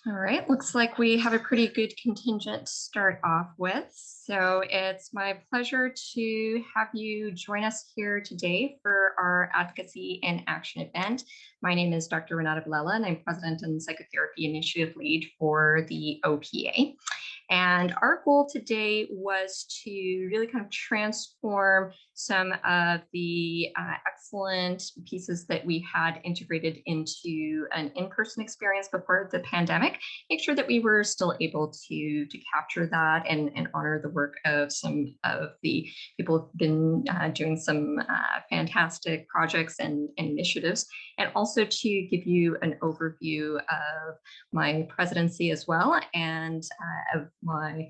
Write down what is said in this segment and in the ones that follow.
All right, looks like we have a pretty good contingent to start off with. So it's my pleasure to have you join us here today for our Advocacy in Action event. My name is Dr. Villela, and I'm President and Psychotherapy Initiative Lead for the OPA. And our goal today was to really kind of transform some of the excellent pieces that we had integrated into an in-person experience before the pandemic, make sure that we were still able to capture that and honor the work of some of the people who've been doing some fantastic projects and initiatives, and also to give you an overview of my presidency as well, and of my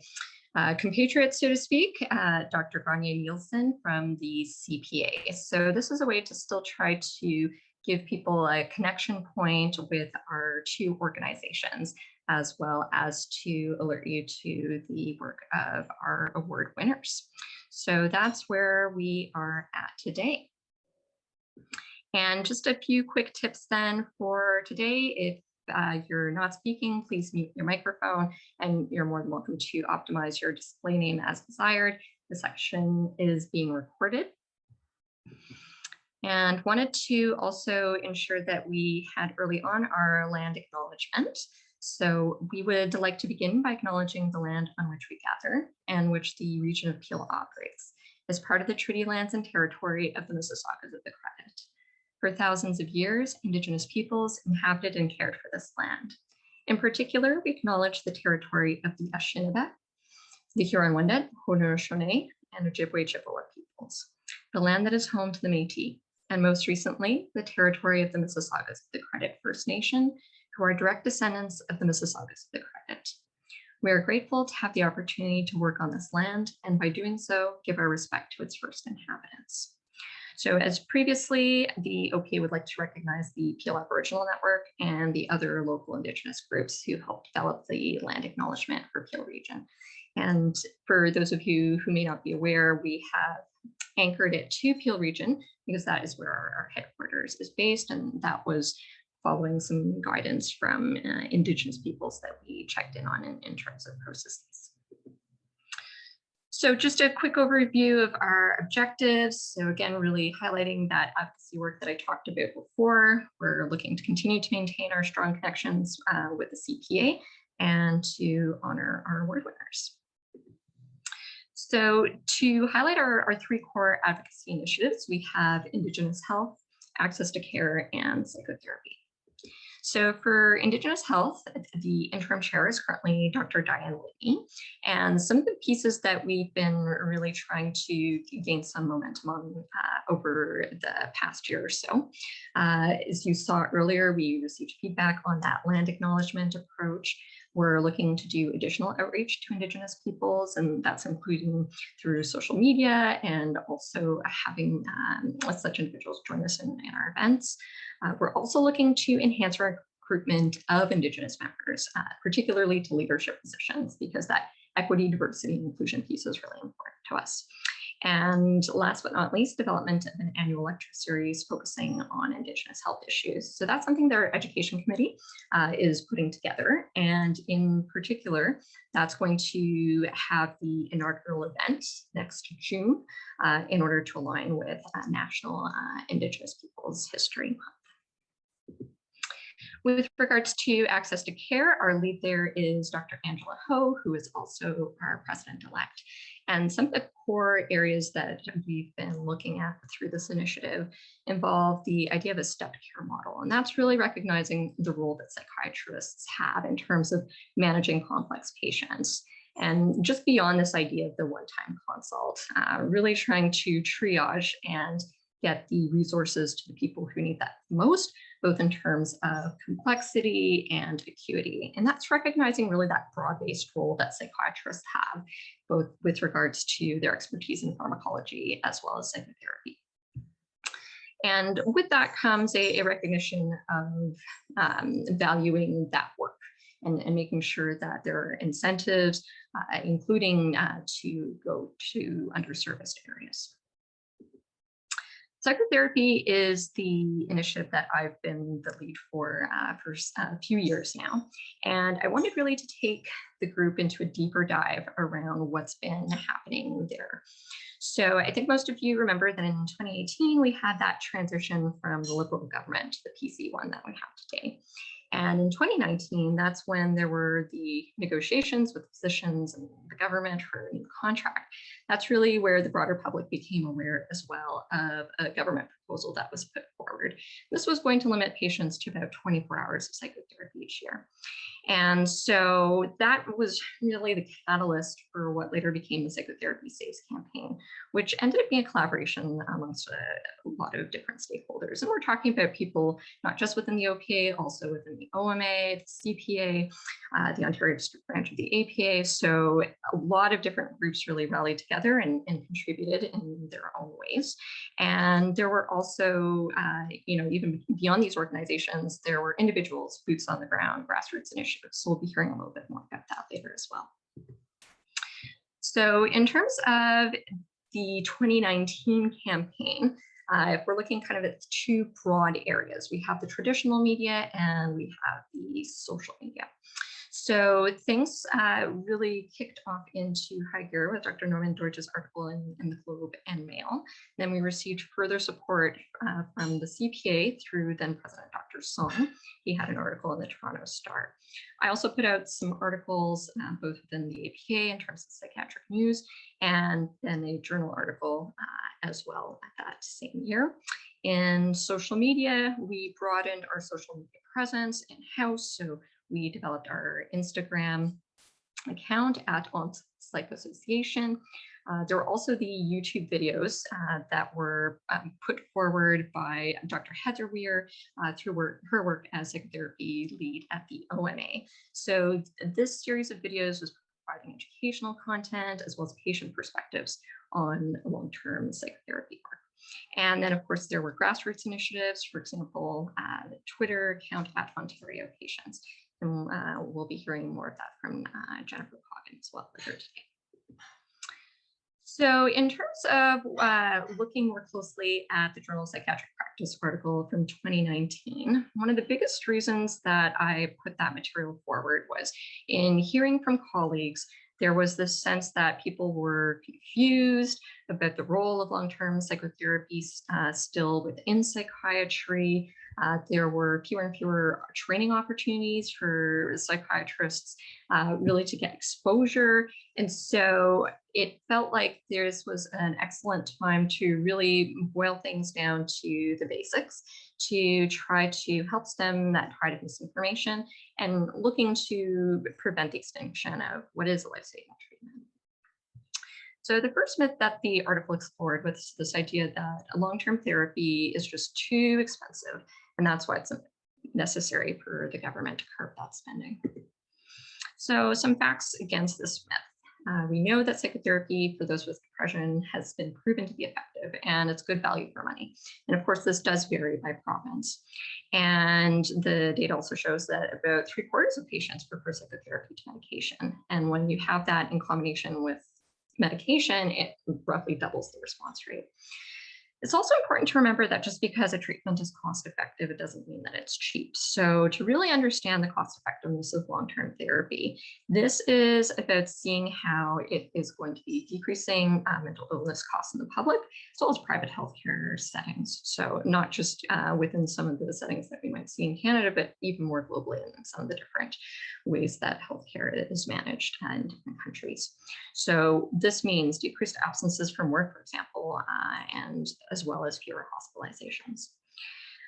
compatriots, so to speak, Dr. Grainne Neilson from the CPA. So this is a way to still try to give people a connection point with our two organizations, as well as to alert you to the work of our award winners. So that's where we are at today. And just a few quick tips then for today. If you're not speaking, please mute your microphone, and you're more than welcome to optimize your display name as desired. The section is being recorded. And wanted to also ensure that we had early on our land acknowledgement. So we would like to begin by acknowledging the land on which we gather and which the region of Peel operates as part of the treaty lands and territory of the Mississaugas of the Credit. For thousands of years, Indigenous peoples inhabited and cared for this land. In particular, we acknowledge the territory of the Anishinaabe, the Huron-Wendat, Haudenosaunee, and Ojibwe-Chippewa peoples, the land that is home to the Métis, and most recently, the territory of the Mississaugas of the Credit First Nation, who are direct descendants of the Mississaugas of the Credit. We are grateful to have the opportunity to work on this land, and by doing so, give our respect to its first inhabitants. So as previously, the OPA would like to recognize the Peel Aboriginal Network and the other local Indigenous groups who helped develop the land acknowledgement for Peel region. And for those of you who may not be aware, we have anchored it to Peel region because that is where our headquarters is based, and that was following some guidance from Indigenous peoples that we checked in on in terms of processes. So just a quick overview of our objectives. So again, really highlighting that advocacy work that I talked about before. We're looking to continue to maintain our strong connections with the CPA and to honor our award winners. So to highlight our three core advocacy initiatives, we have Indigenous health, access to care, and psychotherapy. So for Indigenous health, the interim chair is currently Dr. Dorian. And some of the pieces that we've been really trying to gain some momentum on over the past year or so. As you saw earlier, we received feedback on that land acknowledgement approach. We're looking to do additional outreach to Indigenous peoples, and that's including through social media and also having such individuals join us in our events. We're also looking to enhance our recruitment of Indigenous members, particularly to leadership positions, because that equity, diversity, and inclusion piece is really important to us. And last but not least, development of an annual lecture series focusing on Indigenous health issues. So that's something that our education committee is putting together. And in particular, that's going to have the inaugural event next June in order to align with National Indigenous Peoples History Month. With regards to access to care, our lead there is Dr. Angela Ho, who is also our president-elect. And some of the core areas that we've been looking at through this initiative involve the idea of a stepped care model. And that's really recognizing the role that psychiatrists have in terms of managing complex patients. And just beyond this idea of the one-time consult, really trying to triage and get the resources to the people who need that most, both in terms of complexity and acuity. And that's recognizing really that broad-based role that psychiatrists have, both with regards to their expertise in pharmacology as well as psychotherapy. And with that comes a recognition of valuing that work and making sure that there are incentives, including to go to underserviced areas. Psychotherapy is the initiative that I've been the lead for a few years now. And I wanted really to take the group into a deeper dive around what's been happening there. So I think most of you remember that in 2018, we had that transition from the Liberal government to the PC one that we have today. And in 2019, that's when there were the negotiations with physicians and the government for a new contract. That's really where the broader public became aware as well of a government proposal that was put forward. This was going to limit patients to about 24 hours of psychotherapy each year. And so that was really the catalyst for what later became the Psychotherapy Saves campaign, which ended up being a collaboration amongst a lot of different stakeholders. And we're talking about people not just within the OPA, also within the OMA, the CPA, the Ontario District Branch of the APA. So a lot of different groups really rallied together and contributed in their own ways. And there were also, even beyond these organizations, there were individuals, boots on the ground, grassroots initiatives. So we'll be hearing a little bit more about that later as well. So in terms of the 2019 campaign, if we're looking kind of at two broad areas, we have the traditional media and we have the social media. So things really kicked off into high gear with Dr. Norman Deutsch's article in the Globe and Mail. Then we received further support from the CPA through then President Dr. Song. He had an article in the Toronto Star. I also put out some articles both within the APA in terms of psychiatric news, and then a journal article as well at that same year. In social media, we broadened our social media presence in-house. So we developed our Instagram account at On Psych Association. There were also the YouTube videos that were put forward by Dr. Heather Weir through her work as psychotherapy lead at the OMA. So this series of videos was providing educational content as well as patient perspectives on long-term psychotherapy work. And then, of course, there were grassroots initiatives, for example, the Twitter account at Ontario Patients. And we'll be hearing more of that from Jennifer Coggon as well later today. So in terms of looking more closely at the Journal of Psychiatric Practice article from 2019, one of the biggest reasons that I put that material forward was in hearing from colleagues, there was this sense that people were confused about the role of long-term psychotherapy still within psychiatry. There were fewer and fewer training opportunities for psychiatrists really to get exposure. And so it felt like this was an excellent time to really boil things down to the basics, to try to help stem that tide of misinformation and looking to prevent the extinction of what is a life-saving treatment. So the first myth that the article explored was this idea that a long-term therapy is just too expensive, and that's why it's necessary for the government to curb that spending. So some facts against this myth. We know that psychotherapy for those with depression has been proven to be effective and it's good value for money. And of course, this does vary by province. And the data also shows that about 3/4 of patients prefer psychotherapy to medication. And when you have that in combination with medication, it roughly doubles the response rate. It's also important to remember that just because a treatment is cost effective, it doesn't mean that it's cheap. So to really understand the cost effectiveness of long-term therapy, this is about seeing how it is going to be decreasing mental illness costs in the public, as well as private healthcare settings. So not just within some of the settings that we might see in Canada, but even more globally in some of the different ways that healthcare is managed in different countries. So this means decreased absences from work, for example, and as well as fewer hospitalizations.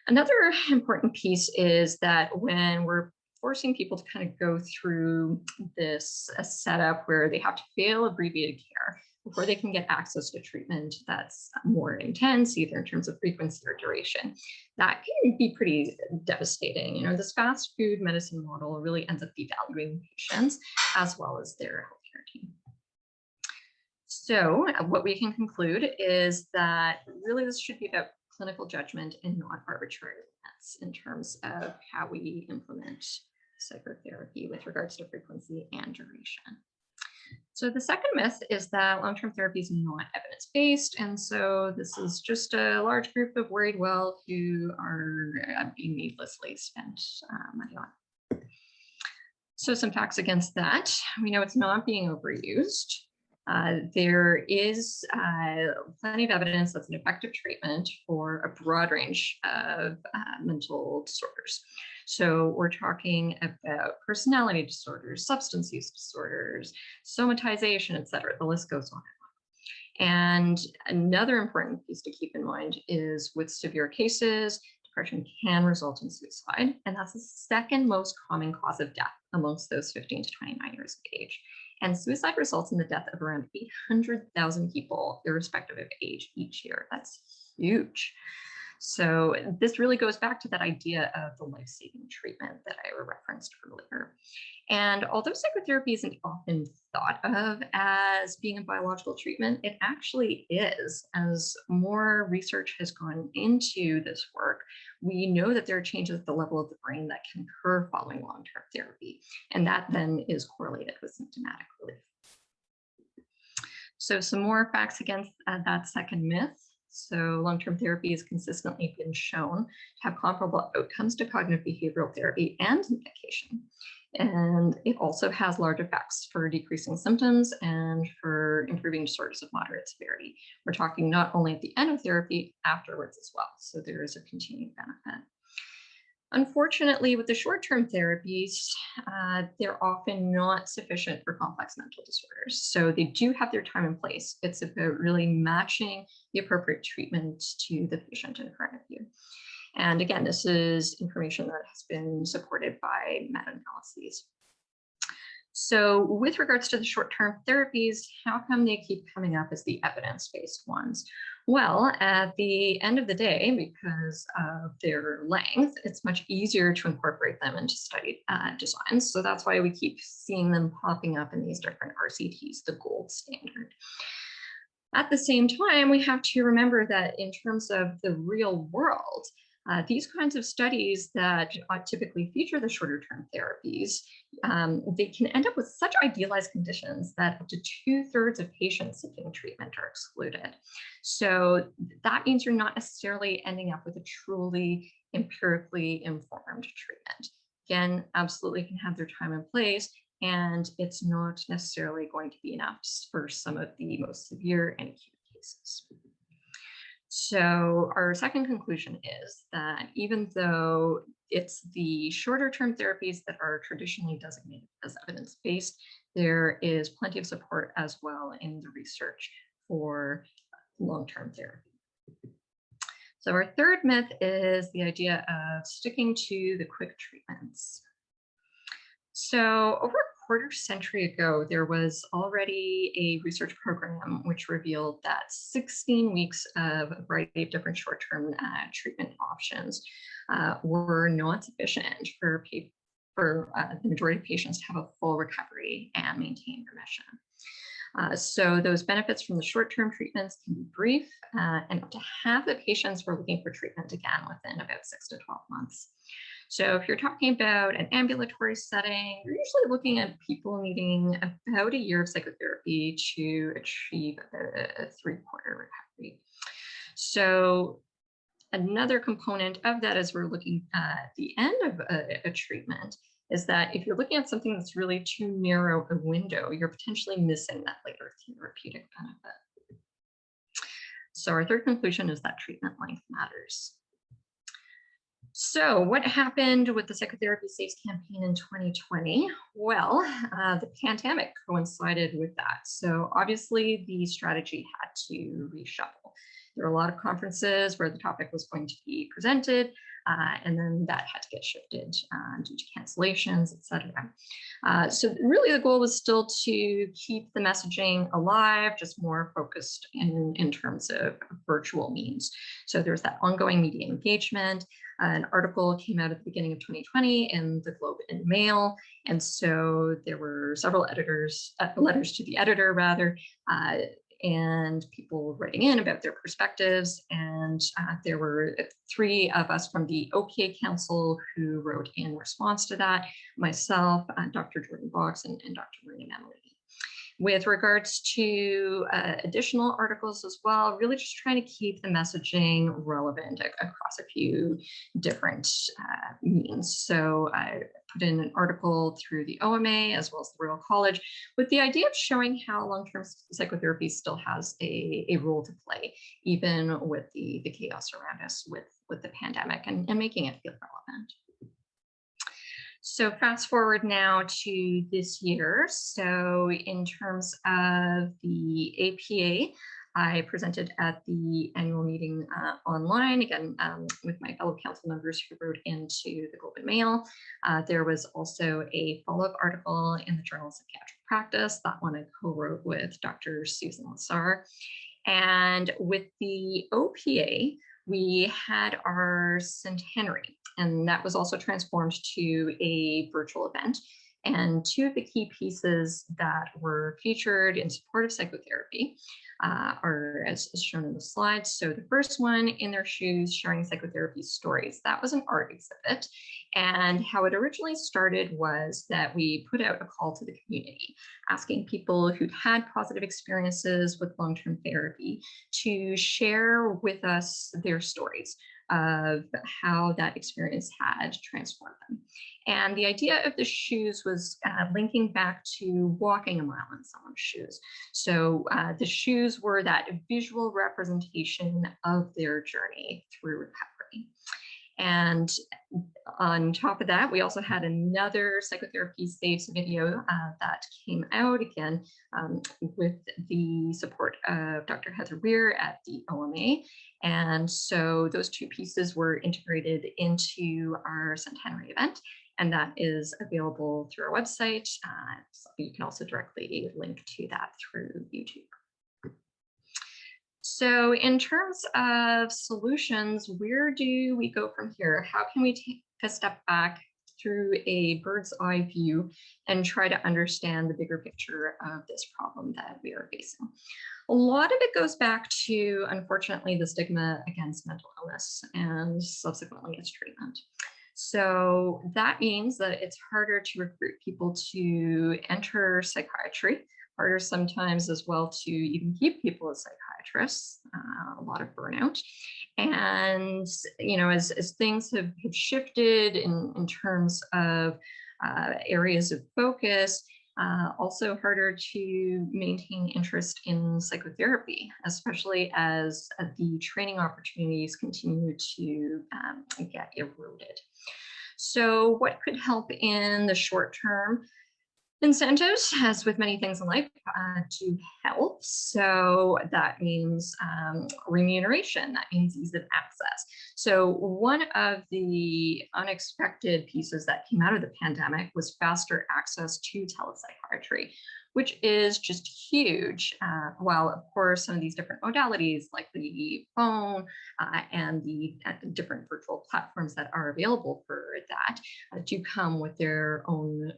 Another important piece is that when we're forcing people to kind of go through this setup where they have to fail abbreviated care before they can get access to treatment that's more intense, either in terms of frequency or duration, that can be pretty devastating. You know, this fast food medicine model really ends up devaluing patients as well as their healthcare team. So what we can conclude is that really this should be about clinical judgment and not arbitrary limits in terms of how we implement psychotherapy with regards to frequency and duration. So the second myth is that long-term therapy is not evidence-based, and so this is just a large group of worried well who are being needlessly spent money on. So some facts against that. We know it's not being overused. There is plenty of evidence that's an effective treatment for a broad range of mental disorders. So we're talking about personality disorders, substance use disorders, somatization, et cetera. The list goes on. And another important piece to keep in mind is with severe cases, depression can result in suicide. And that's the second most common cause of death amongst those 15 to 29 years of age. And suicide results in the death of around 800,000 people, irrespective of age, each year. That's huge. So this really goes back to that idea of the life-saving treatment that I referenced earlier. And although psychotherapy isn't often thought of as being a biological treatment, it actually is. As more research has gone into this work, we know that there are changes at the level of the brain that can occur following long-term therapy, and that then is correlated with symptomatic relief. So some more facts against that second myth. So long-term therapy has consistently been shown to have comparable outcomes to cognitive behavioral therapy and medication. And it also has large effects for decreasing symptoms and for improving disorders of moderate severity. We're talking not only at the end of therapy, afterwards as well. So there is a continued benefit. Unfortunately, with the short-term therapies, they're often not sufficient for complex mental disorders. So they do have their time and place. It's about really matching the appropriate treatment to the patient in front of you. And again, this is information that has been supported by meta-analyses. So with regards to the short-term therapies, how come they keep coming up as the evidence-based ones? Well, at the end of the day, because of their length, it's much easier to incorporate them into study designs. So that's why we keep seeing them popping up in these different RCTs, the gold standard. At the same time, we have to remember that in terms of the real world, these kinds of studies that typically feature the shorter term therapies, they can end up with such idealized conditions that up to 2/3 of patients seeking treatment are excluded. So that means you're not necessarily ending up with a truly empirically informed treatment. Again, absolutely can have their time and place, and it's not necessarily going to be enough for some of the most severe and acute cases. So our second conclusion is that even though it's the shorter term therapies that are traditionally designated as evidence-based, there is plenty of support as well in the research for long-term therapy. So our third myth is the idea of sticking to the quick treatments. So over a quarter century ago, there was already a research program which revealed that 16 weeks of a variety of different short-term treatment options were not sufficient for the majority of patients to have a full recovery and maintain remission. So those benefits from the short-term treatments can be brief, and up to half the patients were looking for treatment again within about 6 to 12 months. So if you're talking about an ambulatory setting, you're usually looking at people needing about a year of psychotherapy to achieve a 3/4 recovery. So another component of that as we're looking at the end of a treatment is that if you're looking at something that's really too narrow a window, you're potentially missing that later therapeutic benefit. So our third conclusion is that treatment length matters. So what happened with the Psychotherapy Saves campaign in 2020? Well, the pandemic coincided with that. So obviously the strategy had to reshuffle. There were a lot of conferences where the topic was going to be presented, and then that had to get shifted due to cancellations, et cetera. So really the goal was still to keep the messaging alive, just more focused in terms of virtual means. So there's that ongoing media engagement. An article came out at the beginning of 2020 in the Globe and Mail. And so there were several letters to the editor rather, and people writing in about their perspectives. And there were 3 of us from the OPA Council who wrote in response to that, myself, Dr. Jordan Box, and Dr. Grainne. With regards to additional articles as well, really just trying to keep the messaging relevant across a few different means. So I put in an article through the OMA as well as the Royal College with the idea of showing how long-term psychotherapy still has a role to play, even with the chaos around us with the pandemic, and making it feel relevant. So fast forward now to this year. So in terms of the APA, I presented at the annual meeting online, again, with my fellow council members who wrote into the Globe and Mail. There was also a follow-up article in the Journal of Psychiatric Practice. That one I co-wrote with Dr. Susan Lassar. And with the OPA, we had our centenary, and that was also transformed to a virtual event. And two of the key pieces that were featured in support of psychotherapy are as shown in the slide. So the first one, In Their Shoes, Sharing Psychotherapy Stories. That was an art exhibit. And how it originally started was that we put out a call to the community, asking people who'd had positive experiences with long-term therapy to share with us their stories of how that experience had transformed them. And the idea of the shoes was linking back to walking a mile in someone's shoes. So the shoes were that visual representation of their journey through recovery. And on top of that, we also had another psychotherapy saves video that came out again with the support of Dr. Heather Weir at the OMA. And so those two pieces were integrated into our centenary event, and that is available through our website. So you can also directly link to that through YouTube. So in terms of solutions, where do we go from here? How can we take a step back through a bird's eye view and try to understand the bigger picture of this problem that we are facing? A lot of it goes back to, unfortunately, the stigma against mental illness and subsequently its treatment. So that means that it's harder to recruit people to enter psychiatry, harder sometimes as well to even keep people as psychiatrists, a lot of burnout. And, as things have shifted in terms of areas of focus, also harder to maintain interest in psychotherapy, especially as the training opportunities continue to get eroded. So what could help in the short term? Incentives, as with many things in life, to help. So that means remuneration, that means ease of access. So one of the unexpected pieces that came out of the pandemic was faster access to telepsychiatry, which is just huge. While, of course, some of these different modalities like the phone and the different virtual platforms that are available for that do come with their own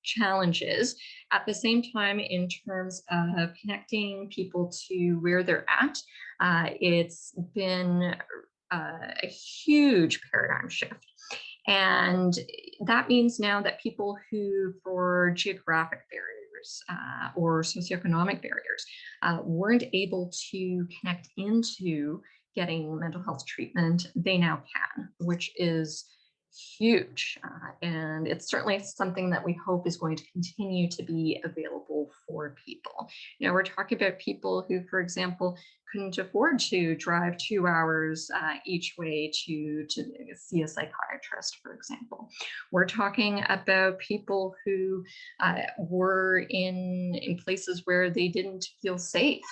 challenges. At the same time, in terms of connecting people to where they're at, it's been a huge paradigm shift. And that means now that people who, for geographic barriers or socioeconomic barriers, weren't able to connect into getting mental health treatment, they now can, which is huge. And it's certainly something that we hope is going to continue to be available for people. We're talking about people who, for example, couldn't afford to drive 2 hours each way to see a psychiatrist, for example. We're talking about people who were in places where they didn't feel safe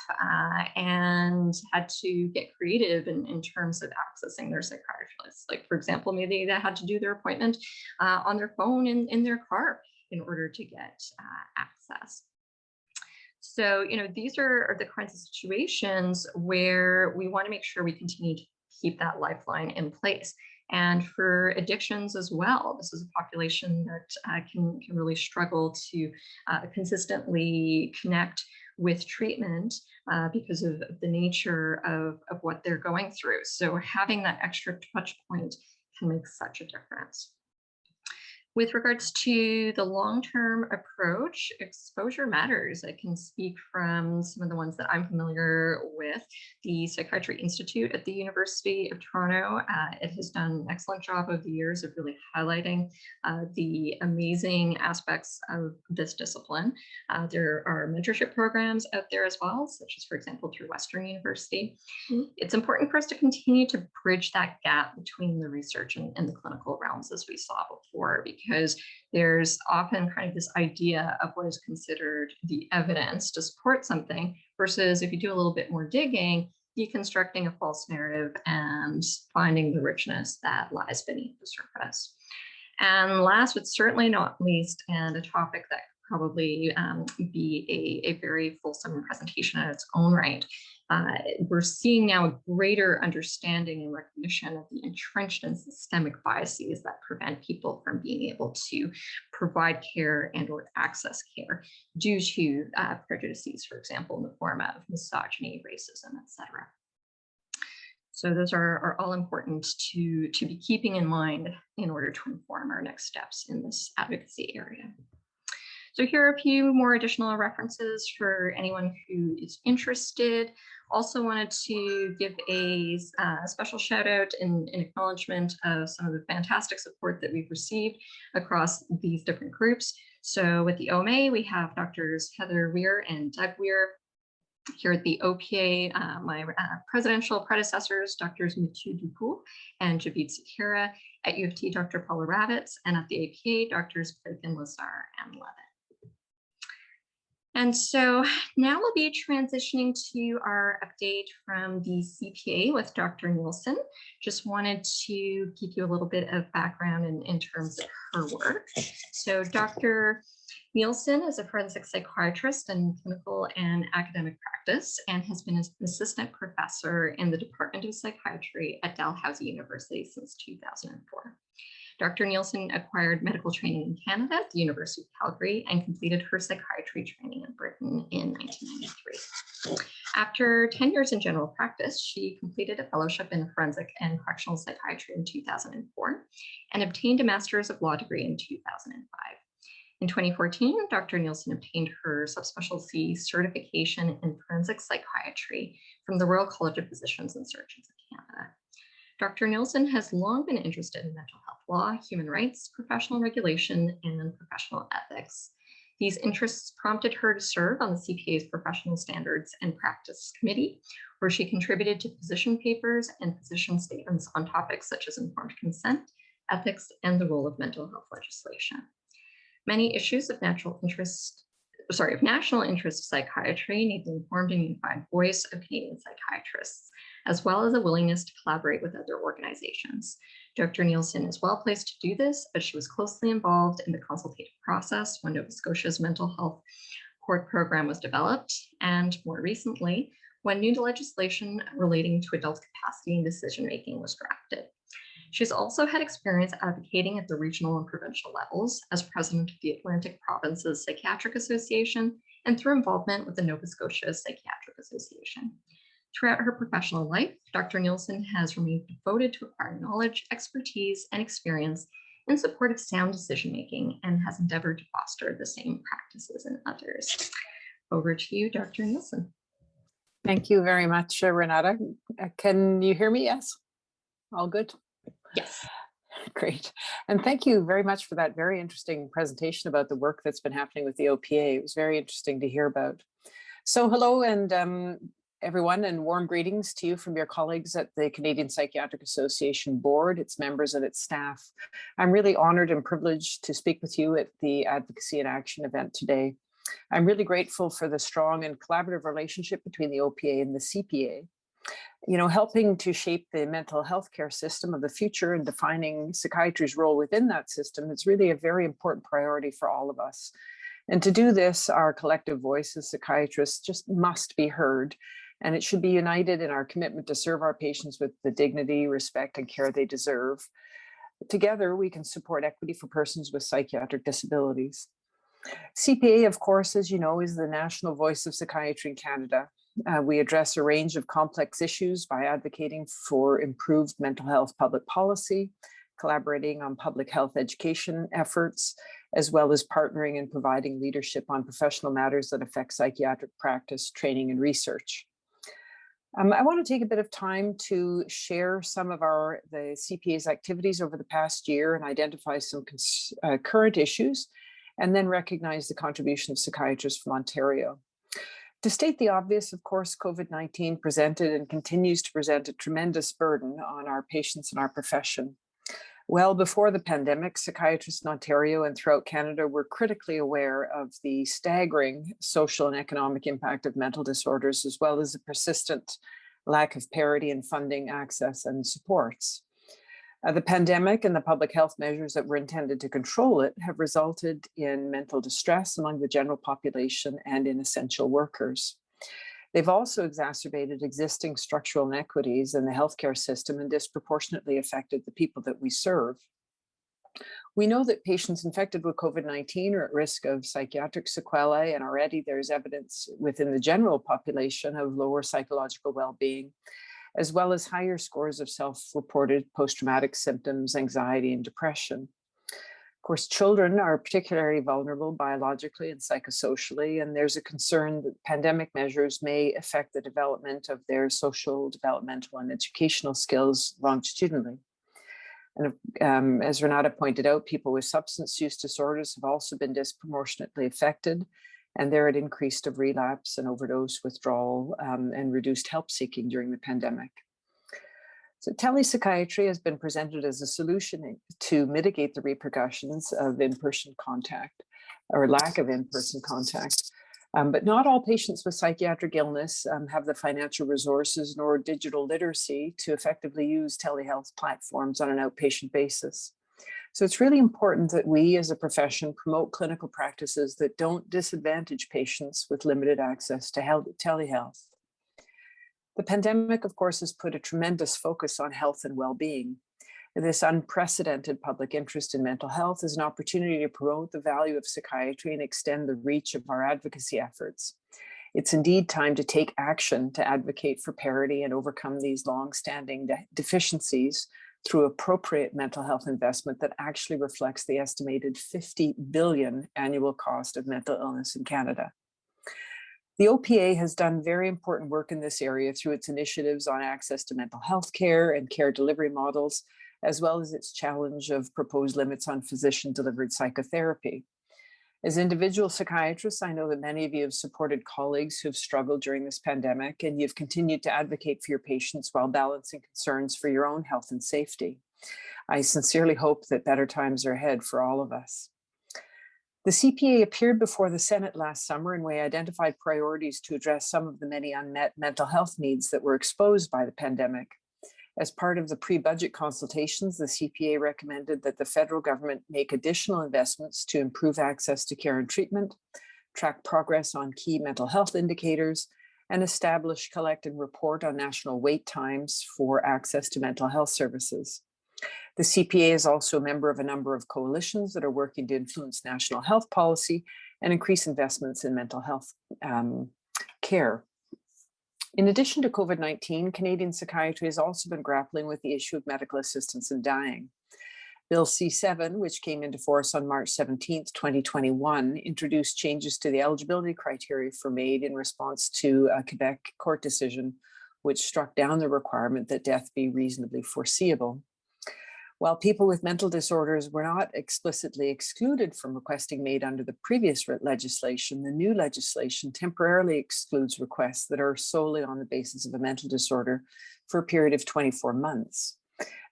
and had to get creative in terms of accessing their psychiatrist. Like, for example, maybe they had to do their appointment on their phone in their car in order to get access. So, these are the kinds of situations where we want to make sure we continue to keep that lifeline in place. And for addictions as well, this is a population that can really struggle to consistently connect with treatment because of the nature of what they're going through. So having that extra touch point can make such a difference. With regards to the long-term approach, exposure matters. I can speak from some of the ones that I'm familiar with. The Psychiatry Institute at the University of Toronto, it has done an excellent job over the years of really highlighting the amazing aspects of this discipline. There are mentorship programs out there as well, such as, for example, through Western University. It's important for us to continue to bridge that gap between the research and the clinical realms, as we saw before, because there's often kind of this idea of what is considered the evidence to support something versus, if you do a little bit more digging, deconstructing a false narrative and finding the richness that lies beneath the surface. And last but certainly not least, and a topic that could probably be a very fulsome presentation in its own right, we're seeing now a greater understanding and recognition of the entrenched and systemic biases that prevent people from being able to provide care and or access care due to prejudices, for example, in the form of misogyny, racism, etc. So those are all important to be keeping in mind in order to inform our next steps in this advocacy area. So here are a few more additional references for anyone who is interested. Also wanted to give a special shout out in acknowledgement of some of the fantastic support that we've received across these different groups. So with the OMA, we have Drs. Heather Weir and Doug Weir. Here at the OPA, my presidential predecessors, Drs. Mathieu Dupoux and Javid Sakira. At U of T, Dr. Paula Ravitz, and at the APA, Drs. Bergin, Lazar, and Levitt. And so now we'll be transitioning to our update from the CPA with Dr. Neilson. Just wanted to give you a little bit of background in terms of her work. So Dr. Neilson is a forensic psychiatrist in clinical and academic practice and has been an assistant professor in the Department of Psychiatry at Dalhousie University since 2004. Dr. Neilson acquired medical training in Canada at the University of Calgary and completed her psychiatry training in Britain in 1993. After 10 years in general practice, she completed a fellowship in forensic and correctional psychiatry in 2004 and obtained a master's of law degree in 2005. In 2014, Dr. Neilson obtained her subspecialty certification in forensic psychiatry from the Royal College of Physicians and Surgeons of Canada. Dr. Neilson has long been interested in mental health law, human rights, professional regulation, and professional ethics. These interests prompted her to serve on the CPA's Professional Standards and Practice Committee, where she contributed to position papers and position statements on topics such as informed consent, ethics, and the role of mental health legislation. Many issues of national interest psychiatry need an informed and unified voice of Canadian psychiatrists, as well as a willingness to collaborate with other organizations. Dr. Neilson is well placed to do this, as she was closely involved in the consultative process when Nova Scotia's mental health court program was developed, and more recently, when new legislation relating to adult capacity and decision-making was drafted. She's also had experience advocating at the regional and provincial levels as president of the Atlantic Provinces Psychiatric Association and through involvement with the Nova Scotia Psychiatric Association. Throughout her professional life, Dr. Neilson has remained devoted to acquiring knowledge, expertise, and experience in support of sound decision-making and has endeavored to foster the same practices in others. Over to you, Dr. Neilson. Thank you very much, Renata. Can you hear me? Yes? All good? Yes. Great. And thank you very much for that very interesting presentation about the work that's been happening with the OPA. It was very interesting to hear about. So hello, and everyone, and warm greetings to you from your colleagues at the Canadian Psychiatric Association Board, its members and its staff. I'm really honored and privileged to speak with you at the Advocacy in Action event today. I'm really grateful for the strong and collaborative relationship between the OPA and the CPA. You know, helping to shape the mental health care system of the future and defining psychiatry's role within that system is really a very important priority for all of us. And to do this, our collective voice as psychiatrists just must be heard, and it should be united in our commitment to serve our patients with the dignity, respect, and care they deserve. Together, we can support equity for persons with psychiatric disabilities. CPA, of course, as you know, is the national voice of psychiatry in Canada. We address a range of complex issues by advocating for improved mental health public policy, collaborating on public health education efforts, as well as partnering and providing leadership on professional matters that affect psychiatric practice, training, and research. I want to take a bit of time to share some of the CPA's activities over the past year and identify some current issues, and then recognize the contribution of psychiatrists from Ontario. To state the obvious, of course, COVID-19 presented and continues to present a tremendous burden on our patients and our profession. Well before the pandemic, psychiatrists in Ontario and throughout Canada were critically aware of the staggering social and economic impact of mental disorders, as well as the persistent lack of parity in funding, access, and supports. The pandemic and the public health measures that were intended to control it have resulted in mental distress among the general population and in essential workers. They've also exacerbated existing structural inequities in the healthcare system and disproportionately affected the people that we serve. We know that patients infected with COVID-19 are at risk of psychiatric sequelae, and already there's evidence within the general population of lower psychological well-being, as well as higher scores of self-reported post-traumatic symptoms, anxiety, and depression. Of course, children are particularly vulnerable biologically and psychosocially, and there's a concern that pandemic measures may affect the development of their social, developmental, and educational skills longitudinally. And as Renata pointed out, people with substance use disorders have also been disproportionately affected, and they're at increased of relapse and overdose withdrawal and reduced help seeking during the pandemic. So telepsychiatry has been presented as a solution to mitigate the repercussions of in-person contact or lack of in-person contact. But not all patients with psychiatric illness have the financial resources nor digital literacy to effectively use telehealth platforms on an outpatient basis. So it's really important that we as a profession promote clinical practices that don't disadvantage patients with limited access to telehealth. The pandemic, of course, has put a tremendous focus on health and well-being. This unprecedented public interest in mental health is an opportunity to promote the value of psychiatry and extend the reach of our advocacy efforts. It's indeed time to take action to advocate for parity and overcome these long-standing deficiencies through appropriate mental health investment that actually reflects the estimated 50 billion annual cost of mental illness in Canada. The OPA has done very important work in this area through its initiatives on access to mental health care and care delivery models, as well as its challenge of proposed limits on physician-delivered psychotherapy. As individual psychiatrists, I know that many of you have supported colleagues who have struggled during this pandemic, and you've continued to advocate for your patients while balancing concerns for your own health and safety. I sincerely hope that better times are ahead for all of us. The CPA appeared before the Senate last summer, and we identified priorities to address some of the many unmet mental health needs that were exposed by the pandemic. As part of the pre-budget consultations, the CPA recommended that the federal government make additional investments to improve access to care and treatment, track progress on key mental health indicators, and establish, collect, and report on national wait times for access to mental health services. The CPA is also a member of a number of coalitions that are working to influence national health policy and increase investments in mental health care. In addition to COVID-19, Canadian psychiatry has also been grappling with the issue of medical assistance in dying. Bill C7, which came into force on March 17, 2021, introduced changes to the eligibility criteria for MAID in response to a Quebec court decision, which struck down the requirement that death be reasonably foreseeable. While people with mental disorders were not explicitly excluded from requesting MAID under the previous legislation, the new legislation temporarily excludes requests that are solely on the basis of a mental disorder for a period of 24 months.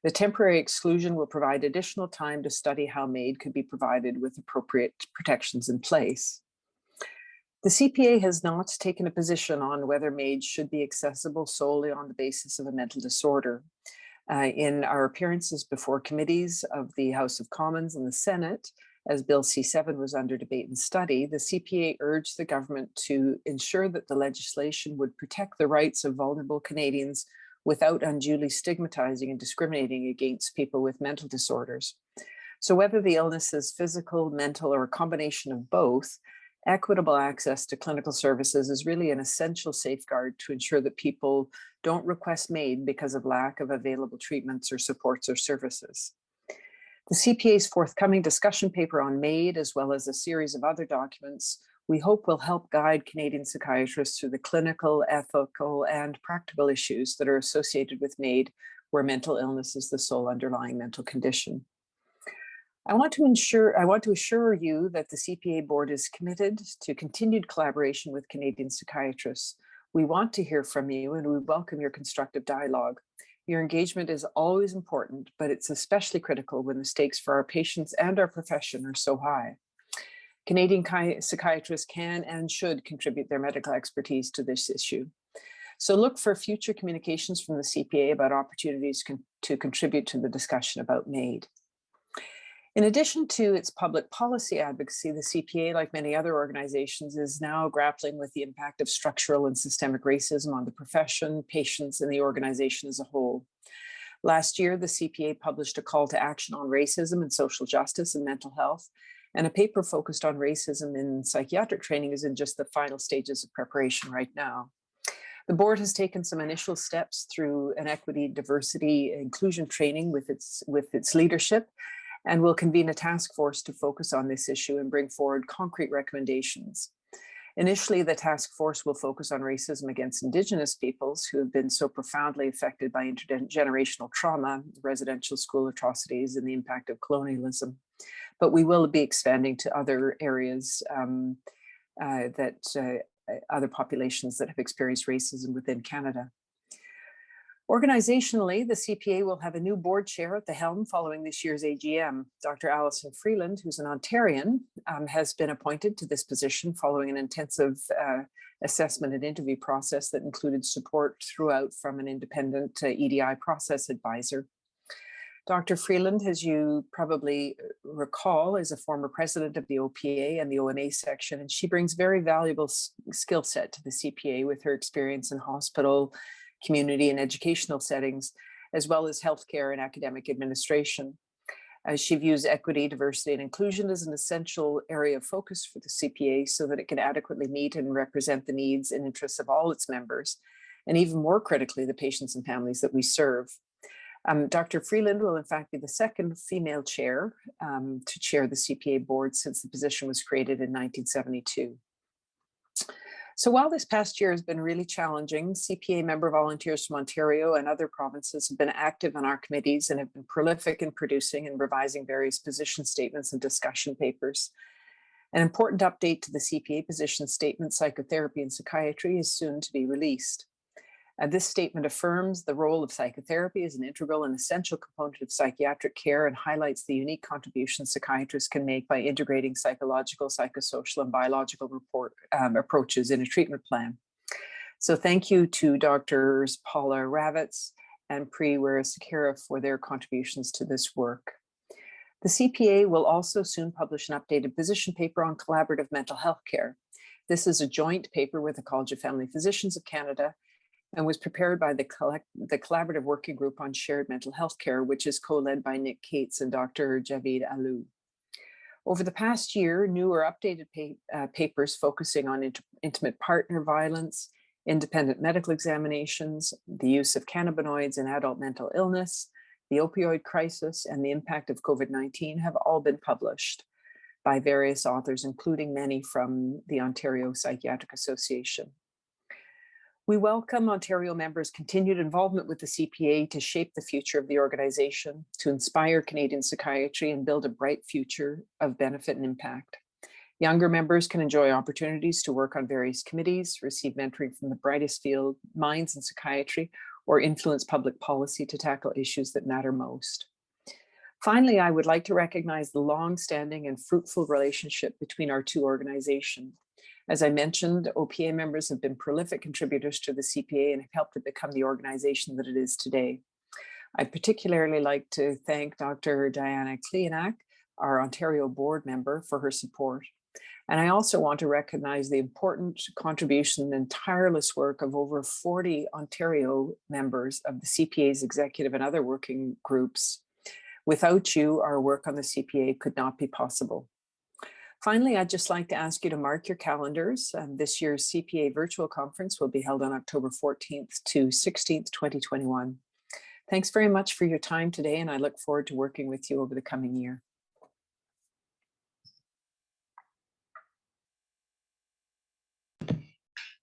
The temporary exclusion will provide additional time to study how MAID could be provided with appropriate protections in place. The CPA has not taken a position on whether MAID should be accessible solely on the basis of a mental disorder. In our appearances before committees of the House of Commons and the Senate, as Bill C7 was under debate and study, the CPA urged the government to ensure that the legislation would protect the rights of vulnerable Canadians without unduly stigmatizing and discriminating against people with mental disorders. So whether the illness is physical, mental, or a combination of both, equitable access to clinical services is really an essential safeguard to ensure that people don't request MAID because of lack of available treatments or supports or services. The CPA's forthcoming discussion paper on MAID, as well as a series of other documents, we hope will help guide Canadian psychiatrists through the clinical, ethical, and practical issues that are associated with MAID, where mental illness is the sole underlying mental condition. I want to assure you that the CPA board is committed to continued collaboration with Canadian psychiatrists. We want to hear from you and we welcome your constructive dialogue. Your engagement is always important, but it's especially critical when the stakes for our patients and our profession are so high. Canadian psychiatrists can and should contribute their medical expertise to this issue. So look for future communications from the CPA about opportunities to contribute to the discussion about MAID. In addition to its public policy advocacy, the CPA, like many other organizations, is now grappling with the impact of structural and systemic racism on the profession, patients, and the organization as a whole. Last year, the CPA published a call to action on racism and social justice and mental health, and a paper focused on racism in psychiatric training is in just the final stages of preparation right now. The board has taken some initial steps through an equity, diversity, inclusion training with its leadership, and will convene a task force to focus on this issue and bring forward concrete recommendations. Initially, the task force will focus on racism against Indigenous peoples who have been so profoundly affected by intergenerational trauma, residential school atrocities, and the impact of colonialism. But we will be expanding to other areas other populations that have experienced racism within Canada. Organizationally, the CPA will have a new board chair at the helm following this year's AGM. Dr. Alison Freeland, who's an Ontarian, has been appointed to this position following an intensive assessment and interview process that included support throughout from an independent EDI process advisor. Dr. Freeland, as you probably recall, is a former president of the OPA and the ONA section, and she brings very valuable skill set to the CPA with her experience in hospital, community, and educational settings, as well as healthcare and academic administration. She views equity, diversity, and inclusion as an essential area of focus for the CPA so that it can adequately meet and represent the needs and interests of all its members, and even more critically, the patients and families that we serve. Dr. Freeland will in fact be the second female chair to chair the CPA board since the position was created in 1972. So while this past year has been really challenging, CPA member volunteers from Ontario and other provinces have been active on our committees and have been prolific in producing and revising various position statements and discussion papers. An important update to the CPA position statement, Psychotherapy and Psychiatry, is soon to be released. This statement affirms the role of psychotherapy as an integral and essential component of psychiatric care and highlights the unique contributions psychiatrists can make by integrating psychological, psychosocial, and biological approaches in a treatment plan. So thank you to Drs. Paula Ravitz and Pri Wirasekera for their contributions to this work. The CPA will also soon publish an updated position paper on collaborative mental health care. This is a joint paper with the College of Family Physicians of Canada and was prepared by the Collaborative Working Group on Shared Mental Health Care, which is co-led by Nick Cates and Dr. Javid Alou. Over the past year, new or updated papers focusing on intimate partner violence, independent medical examinations, the use of cannabinoids in adult mental illness, the opioid crisis, and the impact of COVID-19 have all been published by various authors, including many from the Ontario Psychiatric Association. We welcome Ontario members' continued involvement with the CPA to shape the future of the organization, to inspire Canadian psychiatry and build a bright future of benefit and impact. Younger members can enjoy opportunities to work on various committees, receive mentoring from the brightest field minds in psychiatry, or influence public policy to tackle issues that matter most. Finally, I would like to recognize the long-standing and fruitful relationship between our two organizations. As I mentioned, OPA members have been prolific contributors to the CPA and have helped it become the organization that it is today. I'd particularly like to thank Dr. Diana Klianak, our Ontario board member, for her support. And I also want to recognize the important contribution and tireless work of over 40 Ontario members of the CPA's executive and other working groups. Without you, our work on the CPA could not be possible. Finally, I'd just like to ask you to mark your calendars. This year's CPA virtual conference will be held on October 14th to 16th, 2021. Thanks very much for your time today, and I look forward to working with you over the coming year.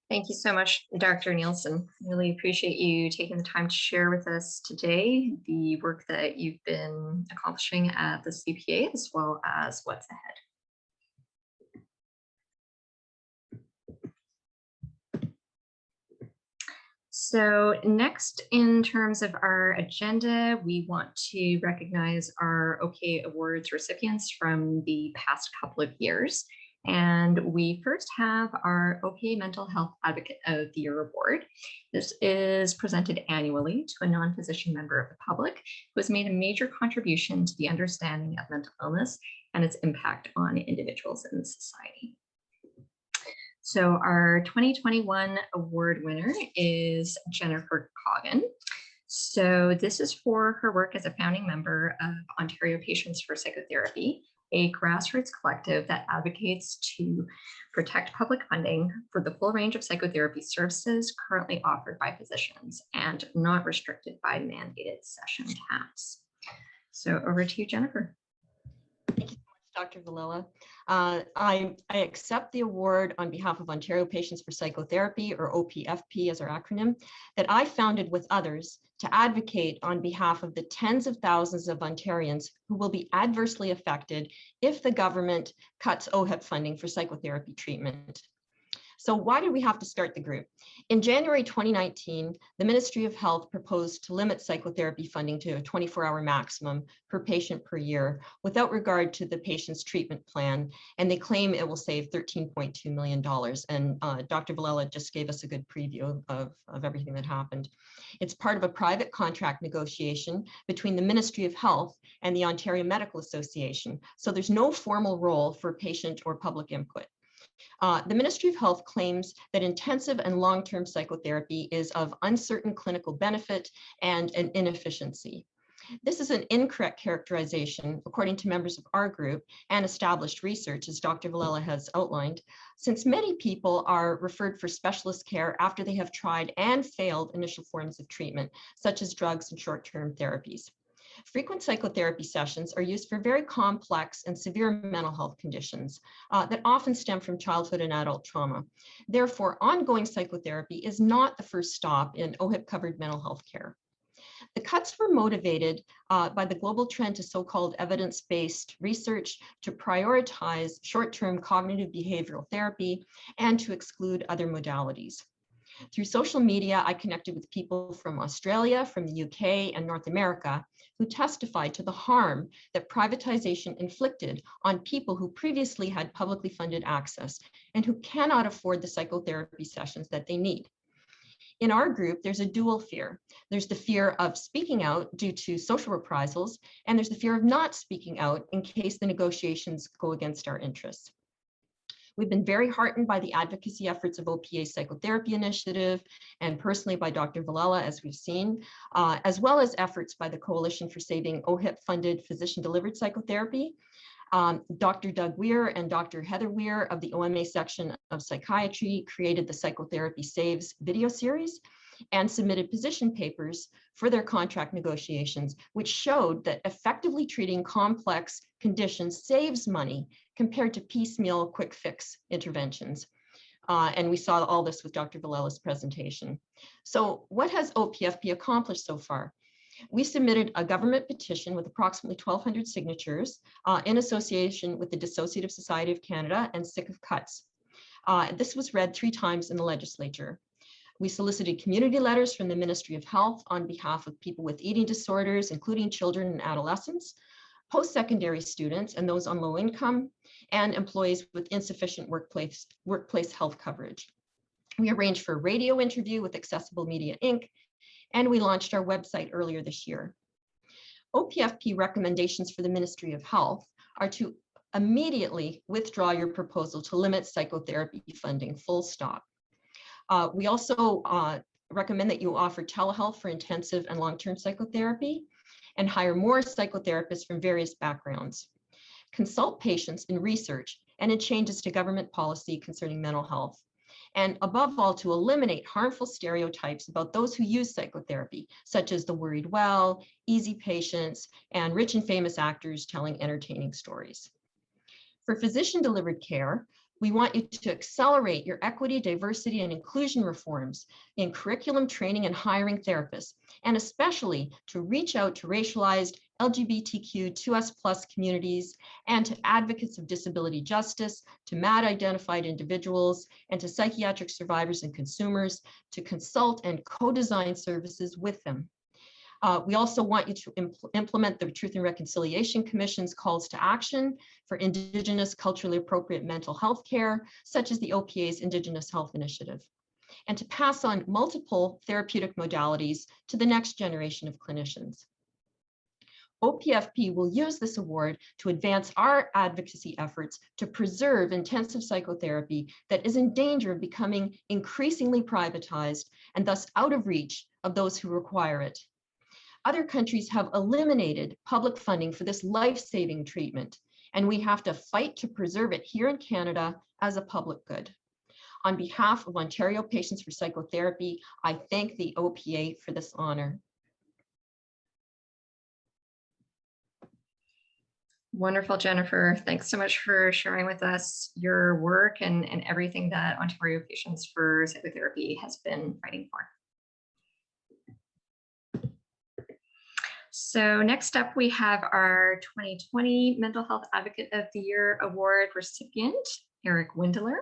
Thank you so much, Dr. Neilson. Really appreciate you taking the time to share with us today the work that you've been accomplishing at the CPA, as well as what's ahead. So next, in terms of our agenda, we want to recognize our OPA Awards recipients from the past couple of years. And we first have our OPA Mental Health Advocate of the Year Award. This is presented annually to a non-physician member of the public who has made a major contribution to the understanding of mental illness and its impact on individuals in society. So our 2021 award winner is Jennifer Coggon. So this is for her work as a founding member of Ontario Patients for Psychotherapy, a grassroots collective that advocates to protect public funding for the full range of psychotherapy services currently offered by physicians and not restricted by mandated session caps. So over to you, Jennifer. Thank you so much, Dr. Villela. I accept the award on behalf of Ontario Patients for Psychotherapy, or OPFP as our acronym, that I founded with others to advocate on behalf of the tens of thousands of Ontarians who will be adversely affected if the government cuts OHIP funding for psychotherapy treatment. So why did we have to start the group? In January 2019, the Ministry of Health proposed to limit psychotherapy funding to a 24-hour maximum per patient per year without regard to the patient's treatment plan, and they claim it will save $13.2 million. And Dr. Villela just gave us a good preview of everything that happened. It's part of a private contract negotiation between the Ministry of Health and the Ontario Medical Association, so there's no formal role for patient or public input. The Ministry of Health claims that intensive and long-term psychotherapy is of uncertain clinical benefit and an inefficiency. This is an incorrect characterization, according to members of our group and established research, as Dr. Villela has outlined, since many people are referred for specialist care after they have tried and failed initial forms of treatment, such as drugs and short-term therapies. Frequent psychotherapy sessions are used for very complex and severe mental health conditions that often stem from childhood and adult trauma. Therefore, ongoing psychotherapy is not the first stop in OHIP-covered mental health care. The cuts were motivated by the global trend to so-called evidence-based research to prioritize short-term cognitive behavioral therapy and to exclude other modalities. Through social media, I connected with people from Australia, from the UK, and North America who testified to the harm that privatization inflicted on people who previously had publicly funded access and who cannot afford the psychotherapy sessions that they need. In our group, there's a dual fear. There's the fear of speaking out due to social reprisals, and there's the fear of not speaking out in case the negotiations go against our interests. We've been very heartened by the advocacy efforts of OPA Psychotherapy Initiative and personally by Dr. Villela, as we've seen, as well as efforts by the Coalition for Saving OHIP-funded Physician-Delivered Psychotherapy. Dr. Doug Weir and Dr. Heather Weir of the OMA section of Psychiatry created the Psychotherapy Saves video series and submitted position papers for their contract negotiations, which showed that effectively treating complex conditions saves money compared to piecemeal quick fix interventions. And we saw all this with Dr. Villela's presentation. So what has OPFP accomplished so far? We submitted a government petition with approximately 1,200 signatures in association with the Dissociative Society of Canada and Sick of Cuts. This was read 3 times in the legislature. We solicited community letters from the Ministry of Health on behalf of people with eating disorders, including children and adolescents, post-secondary students and those on low income, and employees with insufficient workplace health coverage. We arranged for a radio interview with Accessible Media Inc., and we launched our website earlier this year. OPFP recommendations for the Ministry of Health are to immediately withdraw your proposal to limit psychotherapy funding, full stop. We also recommend that you offer telehealth for intensive and long-term psychotherapy and hire more psychotherapists from various backgrounds. Consult patients in research and in changes to government policy concerning mental health. and above all, to eliminate harmful stereotypes about those who use psychotherapy, such as the worried well, easy patients, and rich and famous actors telling entertaining stories. For physician-delivered care, we want you to accelerate your equity, diversity, and inclusion reforms in curriculum training and hiring therapists, and especially to reach out to racialized LGBTQ2S+ communities and to advocates of disability justice, to MAD identified individuals, and to psychiatric survivors and consumers to consult and co-design services with them. We also want you to implement the Truth and Reconciliation Commission's calls to action for Indigenous culturally appropriate mental health care, such as the OPA's Indigenous Health Initiative, and to pass on multiple therapeutic modalities to the next generation of clinicians. OPFP will use this award to advance our advocacy efforts to preserve intensive psychotherapy that is in danger of becoming increasingly privatized and thus out of reach of those who require it. Other countries have eliminated public funding for this life-saving treatment, and we have to fight to preserve it here in Canada as a public good. On behalf of Ontario Patients for Psychotherapy, I thank the OPA for this honor. Wonderful, Jennifer. Thanks so much for sharing with us your work and everything that Ontario Patients for Psychotherapy has been fighting for. So next up, we have our 2020 Mental Health Advocate of the Year Award recipient, Eric Windeler.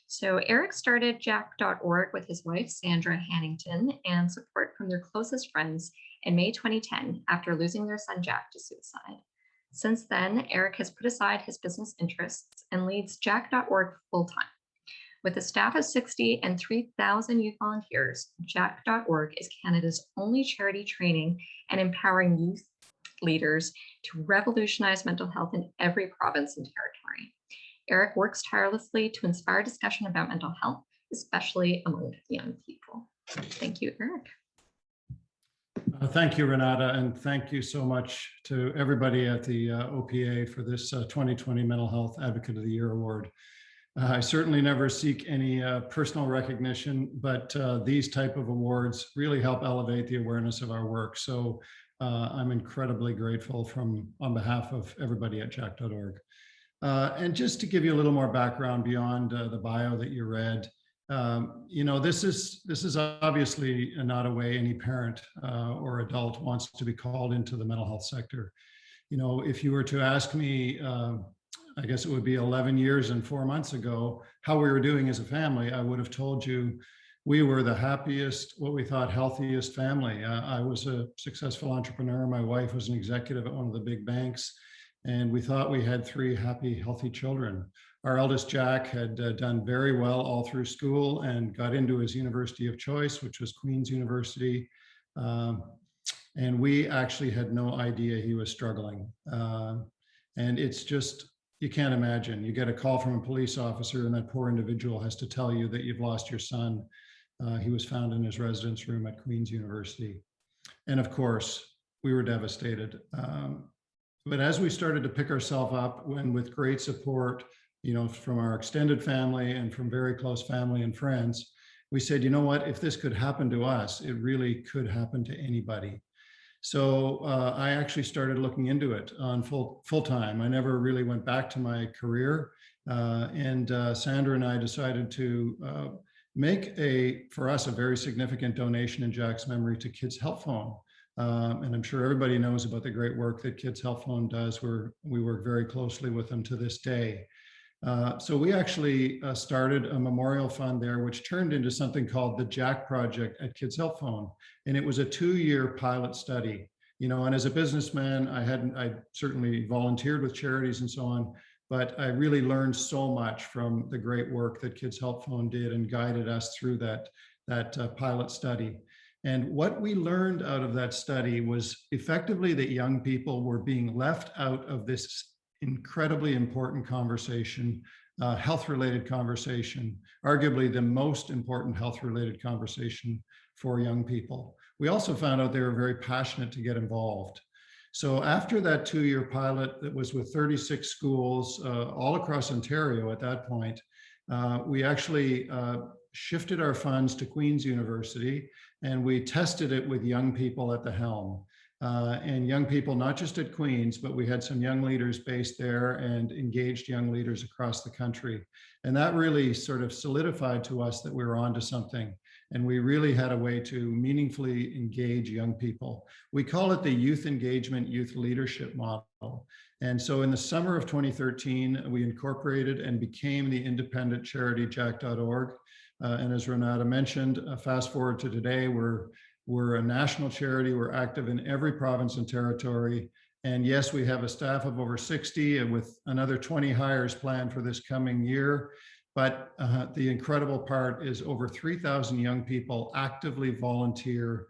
So Eric started Jack.org with his wife, Sandra Hannington, and support from their closest friends in May 2010 after losing their son, Jack, to suicide. Since then, Eric has put aside his business interests and leads Jack.org full-time. With a staff of 60 and 3,000 youth volunteers, Jack.org is Canada's only charity training and empowering youth leaders to revolutionize mental health in every province and territory. Eric works tirelessly to inspire discussion about mental health, especially among young people. Thank you, Eric. Thank you, Renata, and thank you so much to everybody at the OPA for this 2020 Mental Health Advocate of the Year Award. I certainly never seek any personal recognition, but these type of awards really help elevate the awareness of our work. So I'm incredibly grateful on behalf of everybody at Jack.org. And just to give you a little more background beyond the bio that you read, you know, this is obviously not a way any parent or adult wants to be called into the mental health sector. You know, if you were to ask me, I guess it would be 11 years and 4 months ago, how we were doing as a family, I would have told you we were the happiest, what we thought healthiest family. I was a successful entrepreneur. My wife was an executive at one of the big banks, and we thought we had 3 happy, healthy children. Our eldest Jack had done very well all through school and got into his university of choice, which was Queen's University. And we actually had no idea he was struggling. And it's just, you can't imagine. You get a call from a police officer and that poor individual has to tell you that you've lost your son. He was found in his residence room at Queen's University. And of course, we were devastated. But as we started to pick ourselves up, when with great support, you know, from our extended family and from very close family and friends, we said, you know what, if this could happen to us, it really could happen to anybody. So I actually started looking into it on full time. I never really went back to my career. And Sandra and I decided to make for us, a very significant donation in Jack's memory to Kids Help Phone. And I'm sure everybody knows about the great work that Kids Help Phone does, where we work very closely with them to this day. So we actually started a memorial fund there, which turned into something called the Jack Project at Kids Help Phone. And it was a 2-year pilot study, you know, and as a businessman, I certainly volunteered with charities and so on, but I really learned so much from the great work that Kids Help Phone did and guided us through that pilot study. And what we learned out of that study was effectively that young people were being left out of this incredibly important conversation, health-related conversation, arguably the most important health-related conversation for young people. We also found out they were very passionate to get involved. So after that 2-year pilot that was with 36 schools all across Ontario at that point, we actually shifted our funds to Queen's University, and we tested it with young people at the helm. And young people, not just at Queen's, but we had some young leaders based there and engaged young leaders across the country. And that really sort of solidified to us that we were onto something. And we really had a way to meaningfully engage young people. We call it the Youth Engagement, Youth Leadership Model. And so in the summer of 2013, we incorporated and became the independent charity jack.org. And as Renata mentioned, fast forward to today, we're a national charity. We're active in every province and territory. And yes, we have a staff of over 60 and with another 20 hires planned for this coming year. But the incredible part is over 3,000 young people actively volunteer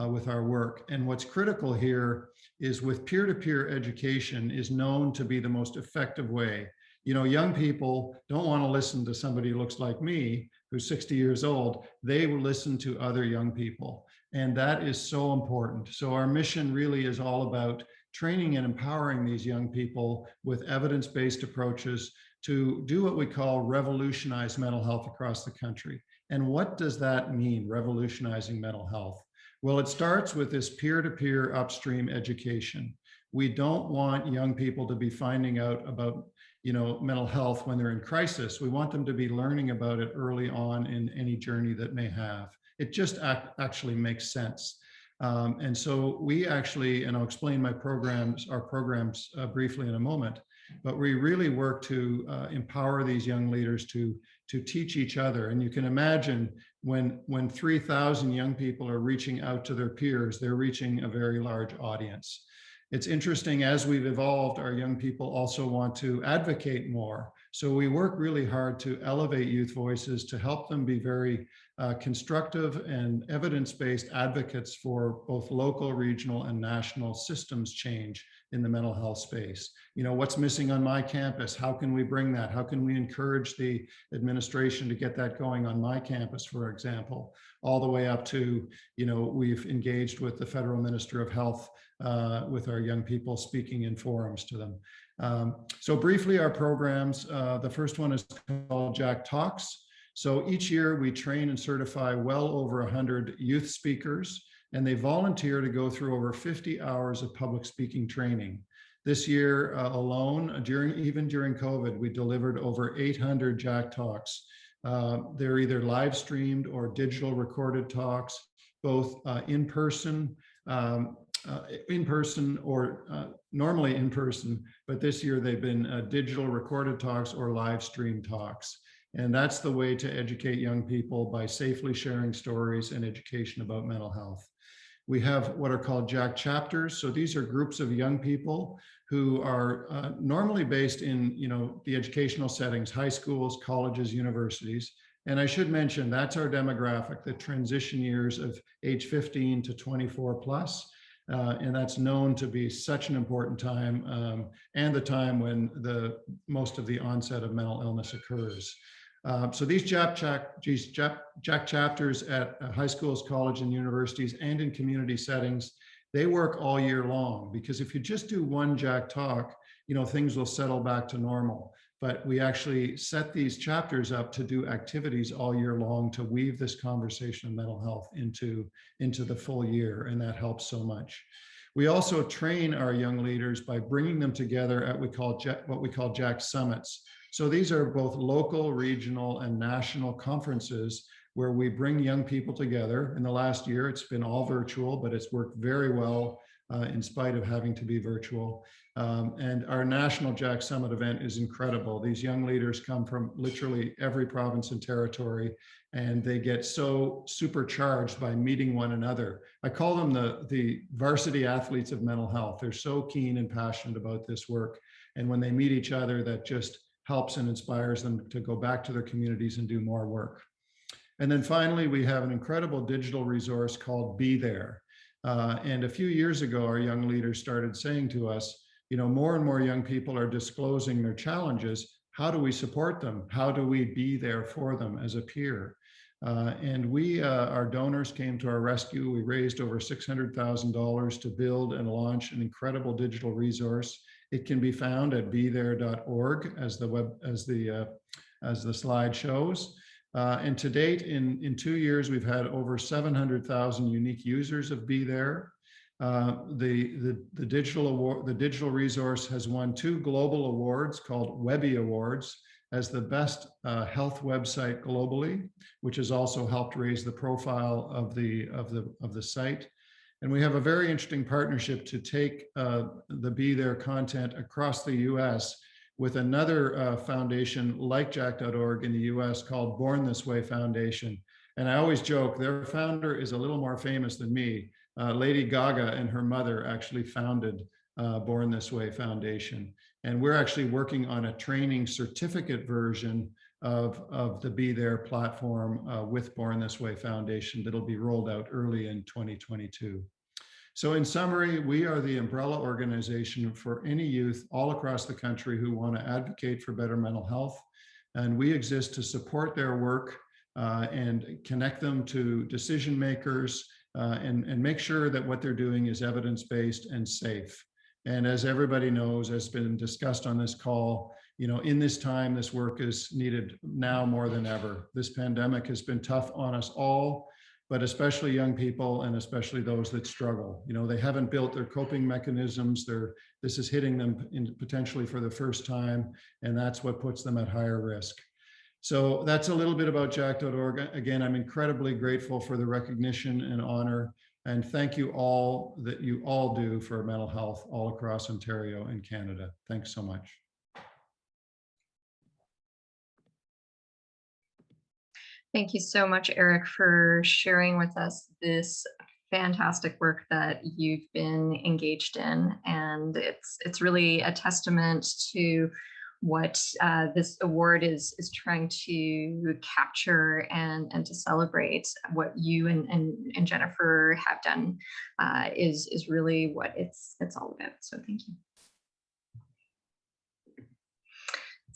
with our work. And what's critical here is with peer-to-peer education is known to be the most effective way. You know, young people don't want to listen to somebody who looks like me, who's 60 years old. They will listen to other young people. And that is so important. So our mission really is all about training and empowering these young people with evidence-based approaches to do what we call revolutionize mental health across the country. And what does that mean, revolutionizing mental health? Well, it starts with this peer-to-peer upstream education. We don't want young people to be finding out about mental health when they're in crisis. We want them to be learning about it early on in any journey that may have. It just actually makes sense. And so we actually, and I'll explain our programs briefly in a moment, but we really work to empower these young leaders to teach each other. And you can imagine when 3,000 young people are reaching out to their peers, they're reaching a very large audience. It's interesting, as we've evolved, our young people also want to advocate more. So we work really hard to elevate youth voices, to help them be very constructive and evidence-based advocates for both local, regional, and national systems change in the mental health space. You know, what's missing on my campus? How can we bring that? How can we encourage the administration to get that going on my campus, for example, all the way up to, we've engaged with the Federal Minister of Health with our young people, speaking in forums to them. So briefly, our programs, the first one is called Jack Talks. So each year we train and certify well over 100 youth speakers, and they volunteer to go through over 50 hours of public speaking training. This year alone, even during COVID, we delivered over 800 Jack Talks. They're either live streamed or digital recorded talks, both in person or normally in person, but this year they've been digital recorded talks or live stream talks. And that's the way to educate young people, by safely sharing stories and education about mental health. We have what are called Jack chapters. So these are groups of young people who are normally based in the educational settings, high schools, colleges, universities. And I should mention, that's our demographic, the transition years of age 15 to 24 plus. And that's known to be such an important time, and the time when most of the onset of mental illness occurs. So these Jack chapters at high schools, college, and universities, and in community settings, they work all year long, because if you just do one Jack talk, things will settle back to normal. But we actually set these chapters up to do activities all year long to weave this conversation of mental health into the full year, and that helps so much. We also train our young leaders by bringing them together at what we call Jack Summits. So these are both local, regional, and national conferences where we bring young people together. In the last year, it's been all virtual, but it's worked very well in spite of having to be virtual. And our National Jack Summit event is incredible. These young leaders come from literally every province and territory, and they get so supercharged by meeting one another. I call them the varsity athletes of mental health. They're so keen and passionate about this work. And when they meet each other, that just helps and inspires them to go back to their communities and do more work. And then finally, we have an incredible digital resource called Be There. And a few years ago, our young leaders started saying to us, more and more young people are disclosing their challenges. How do we support them? How do we be there for them as a peer? And our donors came to our rescue. We raised over $600,000 to build and launch an incredible digital resource. It can be found at bethere.org as the slide shows. And to date, in 2 years, we've had over 700,000 unique users of Be There. The digital resource has won 2 global awards called Webby Awards as the best health website globally, which has also helped raise the profile of the site. And we have a very interesting partnership to take the Be There content across the US with another foundation like Jack.org in the US called Born This Way Foundation. And I always joke, their founder is a little more famous than me. Lady Gaga and her mother actually founded Born This Way Foundation. And we're actually working on a training certificate version of the Be There platform with Born This Way Foundation that'll be rolled out early in 2022. So in summary, we are the umbrella organization for any youth all across the country who want to advocate for better mental health. And we exist to support their work and connect them to decision makers and make sure that what they're doing is evidence-based and safe. And as everybody knows, has been discussed on this call, in this time, this work is needed now more than ever. This pandemic has been tough on us all, but especially young people and especially those that struggle. They haven't built their coping mechanisms. This is hitting them potentially for the first time, and that's what puts them at higher risk. So that's a little bit about Jack.org. Again, I'm incredibly grateful for the recognition and honor, and thank you all that you all do for mental health all across Ontario and Canada. Thanks so much. Thank you so much, Eric, for sharing with us this fantastic work that you've been engaged in. And it's really a testament to what this award is trying to capture and to celebrate. What you and Jennifer have done is really what it's all about. So thank you.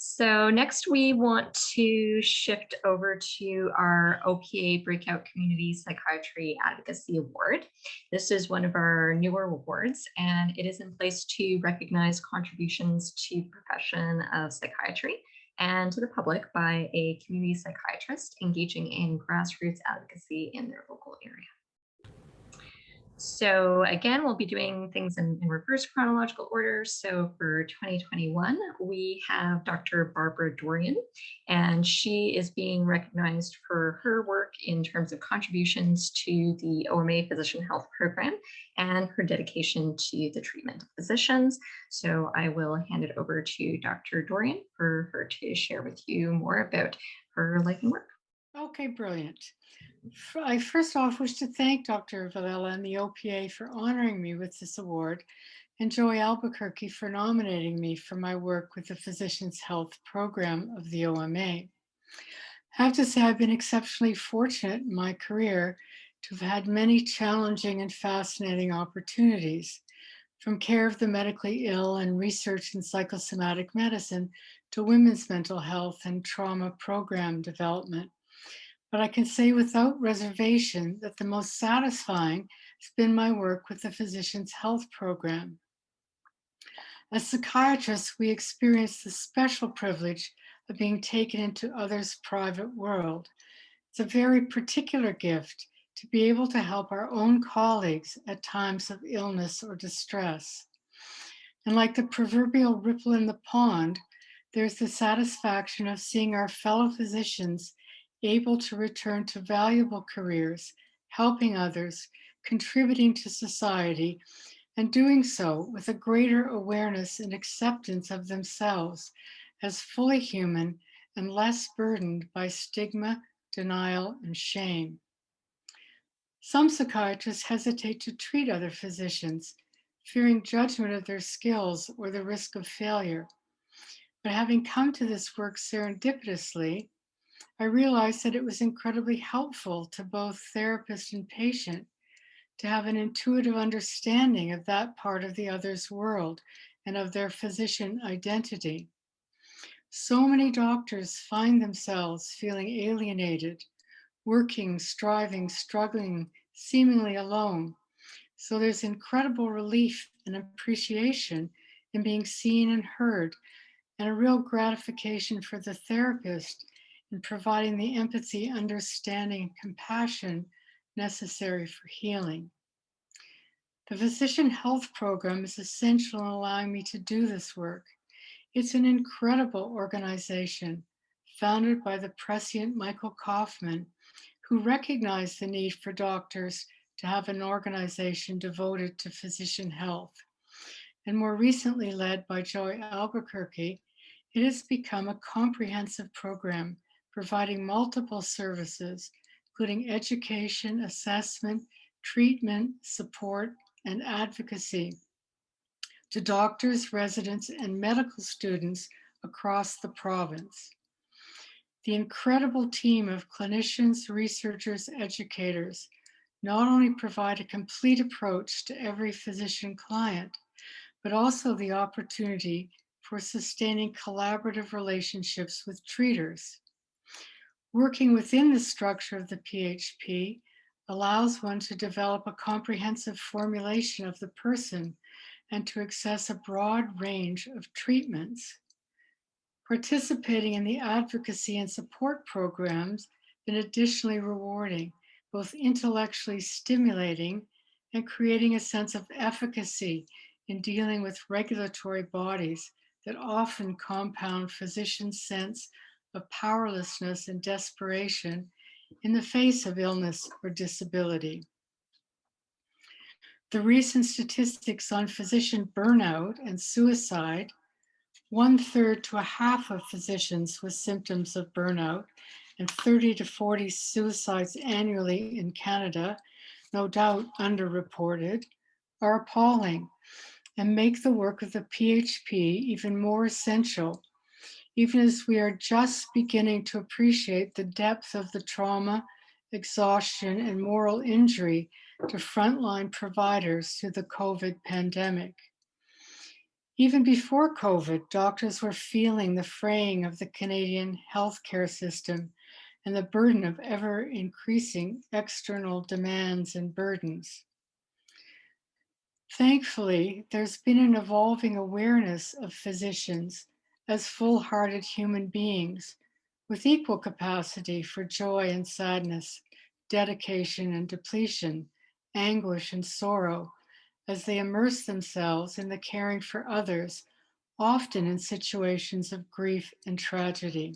So next we want to shift over to our OPA Breakout Community Psychiatry Advocacy Award. This is one of our newer awards, and it is in place to recognize contributions to the profession of psychiatry and to the public by a community psychiatrist engaging in grassroots advocacy in their local area. So again, we'll be doing things in reverse chronological order. So for 2021, we have Dr. Barbara Dorian, and she is being recognized for her work in terms of contributions to the OMA Physician Health Program and her dedication to the treatment of physicians. So I will hand it over to Dr. Dorian for her to share with you more about her life and work. Okay, brilliant. I first off wish to thank Dr. Villela and the OPA for honoring me with this award, and Joy Albuquerque for nominating me for my work with the Physicians Health Program of the OMA. I have to say I've been exceptionally fortunate in my career to have had many challenging and fascinating opportunities, from care of the medically ill and research in psychosomatic medicine to women's mental health and trauma program development. But I can say without reservation that the most satisfying has been my work with the Physicians Health Program. As psychiatrists, we experience the special privilege of being taken into others' private world. It's a very particular gift to be able to help our own colleagues at times of illness or distress. And like the proverbial ripple in the pond, there's the satisfaction of seeing our fellow physicians able to return to valuable careers, helping others, contributing to society, and doing so with a greater awareness and acceptance of themselves as fully human and less burdened by stigma, denial, and shame. Some psychiatrists hesitate to treat other physicians, fearing judgment of their skills or the risk of failure. But having come to this work serendipitously, I realized that it was incredibly helpful to both therapist and patient to have an intuitive understanding of that part of the other's world and of their physician identity. So many doctors find themselves feeling alienated, working, striving, struggling, seemingly alone. So there's incredible relief and appreciation in being seen and heard, and a real gratification for the therapist in providing the empathy, understanding, and compassion necessary for healing. The Physician Health Program is essential in allowing me to do this work. It's an incredible organization founded by the prescient Michael Kaufman, who recognized the need for doctors to have an organization devoted to physician health. And more recently led by Joy Albuquerque, it has become a comprehensive program providing multiple services, including education, assessment, treatment, support, and advocacy to doctors, residents, and medical students across the province. The incredible team of clinicians, researchers, educators not only provide a complete approach to every physician client, but also the opportunity for sustaining collaborative relationships with treaters. Working within the structure of the PHP allows one to develop a comprehensive formulation of the person and to access a broad range of treatments. Participating in the advocacy and support programs has been additionally rewarding, both intellectually stimulating and creating a sense of efficacy in dealing with regulatory bodies that often compound physicians' sense of powerlessness and desperation in the face of illness or disability. The recent statistics on physician burnout and suicide, 1/3 to a half of physicians with symptoms of burnout and 30 to 40 suicides annually in Canada, no doubt underreported, are appalling and make the work of the PHP even more essential, even as we are just beginning to appreciate the depth of the trauma, exhaustion, and moral injury to frontline providers through the COVID pandemic. Even before COVID, doctors were feeling the fraying of the Canadian healthcare system and the burden of ever increasing external demands and burdens. Thankfully, there's been an evolving awareness of physicians as full-hearted human beings with equal capacity for joy and sadness, dedication and depletion, anguish and sorrow, as they immerse themselves in the caring for others, often in situations of grief and tragedy.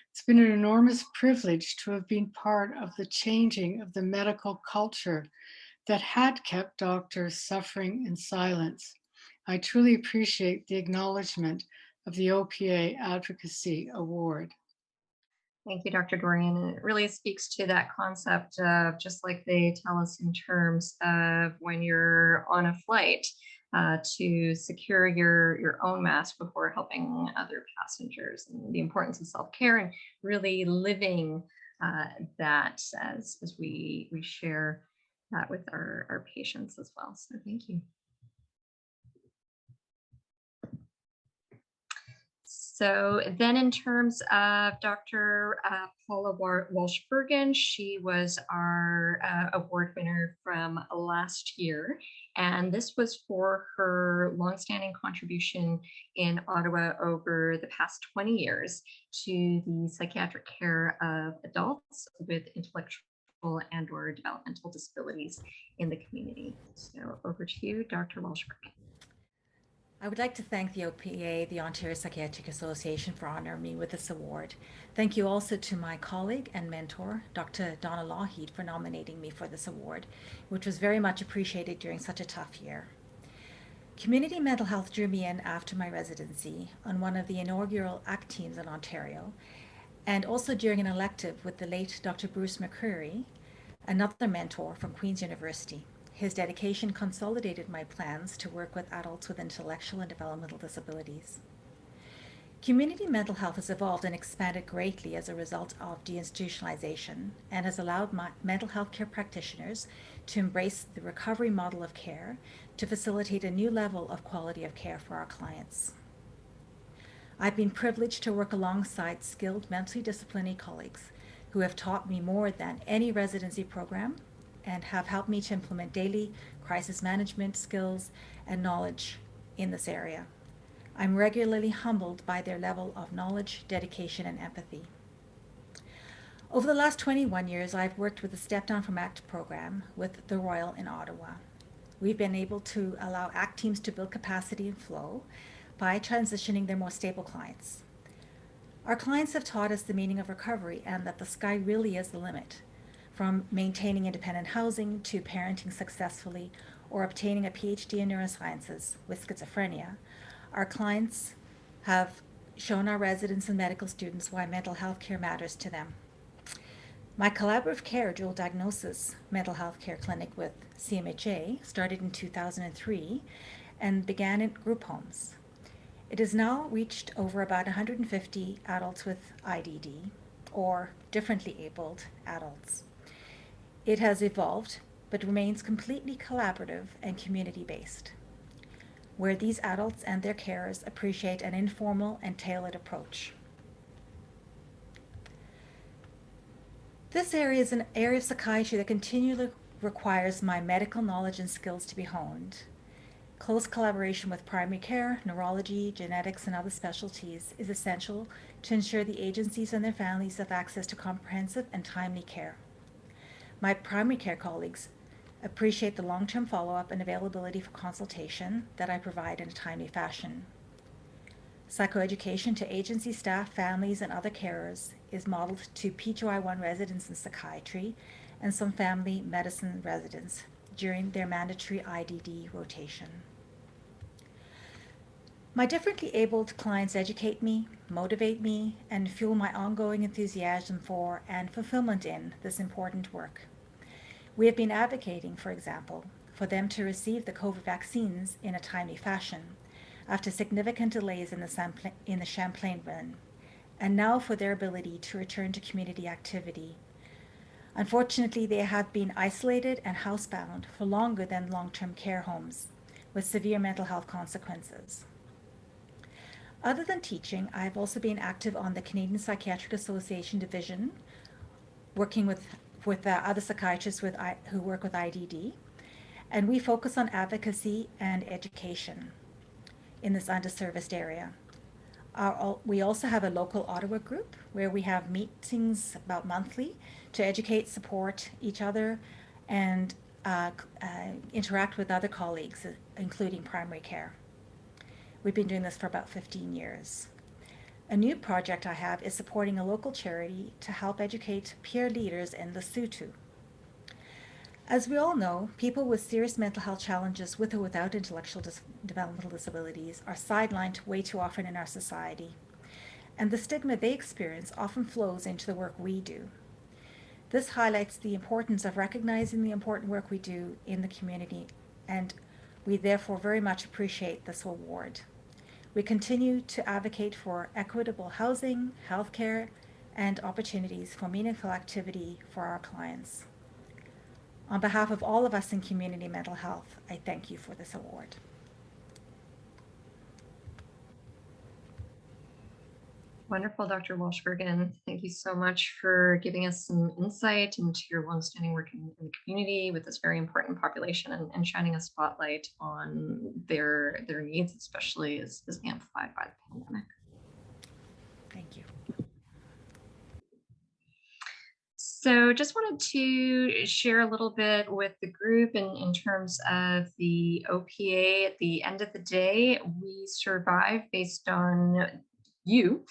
It's been an enormous privilege to have been part of the changing of the medical culture that had kept doctors suffering in silence. I truly appreciate the acknowledgement of the OPA Advocacy Award. Thank you, Dr. Dorian. And it really speaks to that concept of, just like they tell us in terms of when you're on a flight, to secure your own mask before helping other passengers, and the importance of self-care and really living that as we share that with our patients as well. So thank you. So then in terms of Dr. Paula Walsh Bergin, she was our award winner from last year. And this was for her longstanding contribution in Ottawa over the past 20 years to the psychiatric care of adults with intellectual and/or developmental disabilities in the community. So over to you, Dr. Walsh Bergin. I would like to thank the OPA, the Ontario Psychiatric Association, for honoring me with this award. Thank you also to my colleague and mentor, Dr. Donna Lougheed, for nominating me for this award, which was very much appreciated during such a tough year. Community mental health drew me in after my residency on one of the inaugural ACT teams in Ontario, and also during an elective with the late Dr. Bruce McCreary, another mentor from Queen's University. His dedication consolidated my plans to work with adults with intellectual and developmental disabilities. Community mental health has evolved and expanded greatly as a result of deinstitutionalization and has allowed mental health care practitioners to embrace the recovery model of care to facilitate a new level of quality of care for our clients. I've been privileged to work alongside skilled mentally disciplined colleagues who have taught me more than any residency program and have helped me to implement daily crisis management skills and knowledge in this area. I'm regularly humbled by their level of knowledge, dedication, and empathy. Over the last 21 years, I've worked with the Step Down from ACT program with the Royal in Ottawa. We've been able to allow ACT teams to build capacity and flow by transitioning their most stable clients. Our clients have taught us the meaning of recovery and that the sky really is the limit. From maintaining independent housing to parenting successfully or obtaining a PhD in neurosciences with schizophrenia, our clients have shown our residents and medical students why mental health care matters to them. My collaborative care dual diagnosis mental health care clinic with CMHA started in 2003 and began in group homes. It has now reached over about 150 adults with IDD or differently abled adults. It has evolved but remains completely collaborative and community-based, where these adults and their carers appreciate an informal and tailored approach. This area is an area of psychiatry that continually requires my medical knowledge and skills to be honed. Close collaboration with primary care, neurology, genetics, and other specialties is essential to ensure the agencies and their families have access to comprehensive and timely care. My primary care colleagues appreciate the long-term follow-up and availability for consultation that I provide in a timely fashion. Psychoeducation to agency staff, families, and other carers is modeled to PGY1 residents in psychiatry and some family medicine residents during their mandatory IDD rotation. My differently abled clients educate me, motivate me, and fuel my ongoing enthusiasm for and fulfillment in this important work. We have been advocating, for example, for them to receive the COVID vaccines in a timely fashion after significant delays in the Champlain run, and now for their ability to return to community activity. Unfortunately, they have been isolated and housebound for longer than long-term care homes, with severe mental health consequences. Other than teaching, I have also been active on the Canadian Psychiatric Association division, working with other psychiatrists who work with IDD, and we focus on advocacy and education in this underserviced area. We also have a local Ottawa group where we have meetings about monthly to educate, support each other, and interact with other colleagues, including primary care. We've been doing this for about 15 years. A new project I have is supporting a local charity to help educate peer leaders in Lesotho. As we all know, people with serious mental health challenges with or without intellectual developmental disabilities are sidelined way too often in our society, and the stigma they experience often flows into the work we do. This highlights the importance of recognizing the important work we do in the community, and we therefore very much appreciate this award. We continue to advocate for equitable housing, healthcare, and opportunities for meaningful activity for our clients. On behalf of all of us in community mental health, I thank you for this award. Wonderful, Dr. Walsh Bergin. Thank you so much for giving us some insight into your longstanding work in the community with this very important population and shining a spotlight on their needs, especially as amplified by the pandemic. Thank you. So just wanted to share a little bit with the group in terms of the OPA. At the end of the day, we survive based on you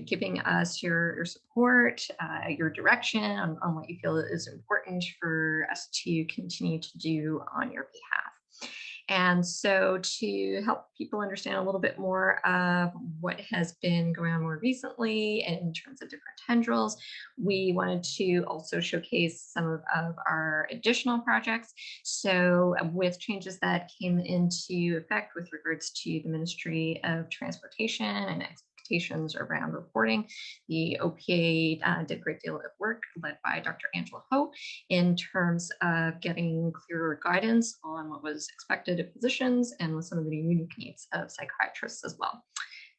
giving us your support, your direction on what you feel is important for us to continue to do on your behalf. And so to help people understand a little bit more of what has been going on more recently in terms of different tendrils, we wanted to also showcase some of our additional projects. So with changes that came into effect with regards to the Ministry of Transportation and expectations around reporting, the OPA did a great deal of work led by Dr. Angela Ho in terms of getting clearer guidance on what was expected of physicians and with some of the unique needs of psychiatrists as well.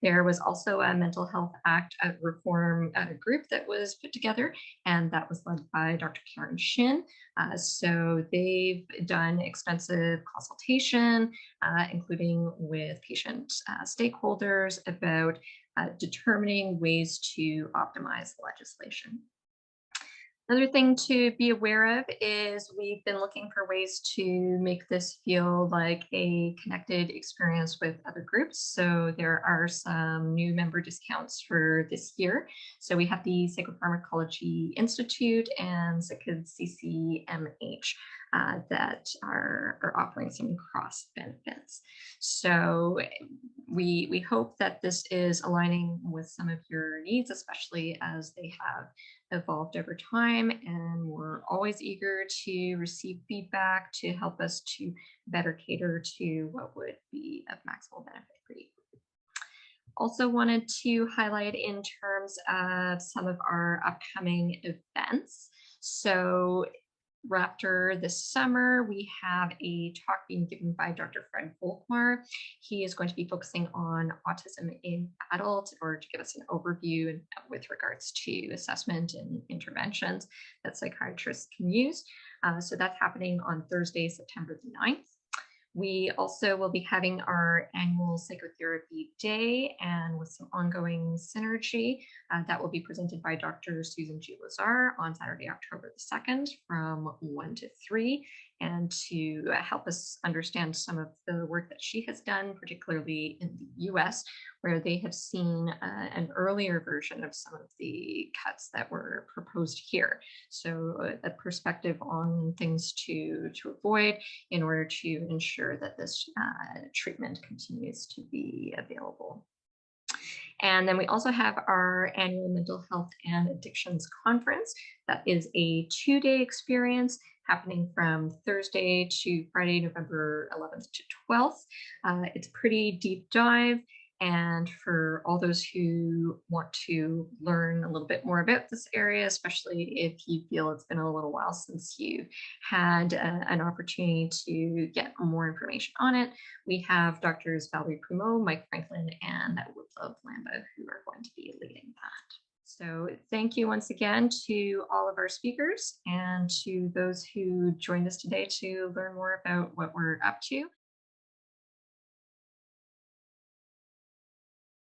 There was also a Mental Health Act reform group that was put together, and that was led by Dr. Karen Shin. So they've done extensive consultation, including with patient stakeholders about determining ways to optimize the legislation. Another thing to be aware of is we've been looking for ways to make this feel like a connected experience with other groups. So there are some new member discounts for this year. So we have the Psychopharmacology Institute and Psychids CCMH that are offering some cross benefits. So we hope that this is aligning with some of your needs, especially as they have evolved over time, and we're always eager to receive feedback to help us to better cater to what would be of maximal benefit for you. Also wanted to highlight in terms of some of our upcoming events. So Raptor this summer, we have a talk being given by Dr. Fred Volkmar. He is going to be focusing on autism in adults, or to give us an overview with regards to assessment and interventions that psychiatrists can use. So that's happening on Thursday, September the 9th. We also will be having our annual psychotherapy day, and with some ongoing synergy that will be presented by Dr. Susan G. Lazar on Saturday, October the 2nd from 1 to 3. And to help us understand some of the work that she has done, particularly in the US, where they have seen an earlier version of some of the cuts that were proposed here. So a perspective on things to avoid in order to ensure that this treatment continues to be available. And then we also have our annual Mental Health and Addictions Conference. That is a 2-day experience happening from Thursday to Friday, November 11th to 12th. It's pretty deep dive. And for all those who want to learn a little bit more about this area, especially if you feel it's been a little while since you've had an opportunity to get more information on it, we have Drs. Valerie Primo, Mike Franklin, and Woodlove Lamba who are going to be leading that. So thank you once again to all of our speakers and to those who joined us today to learn more about what we're up to.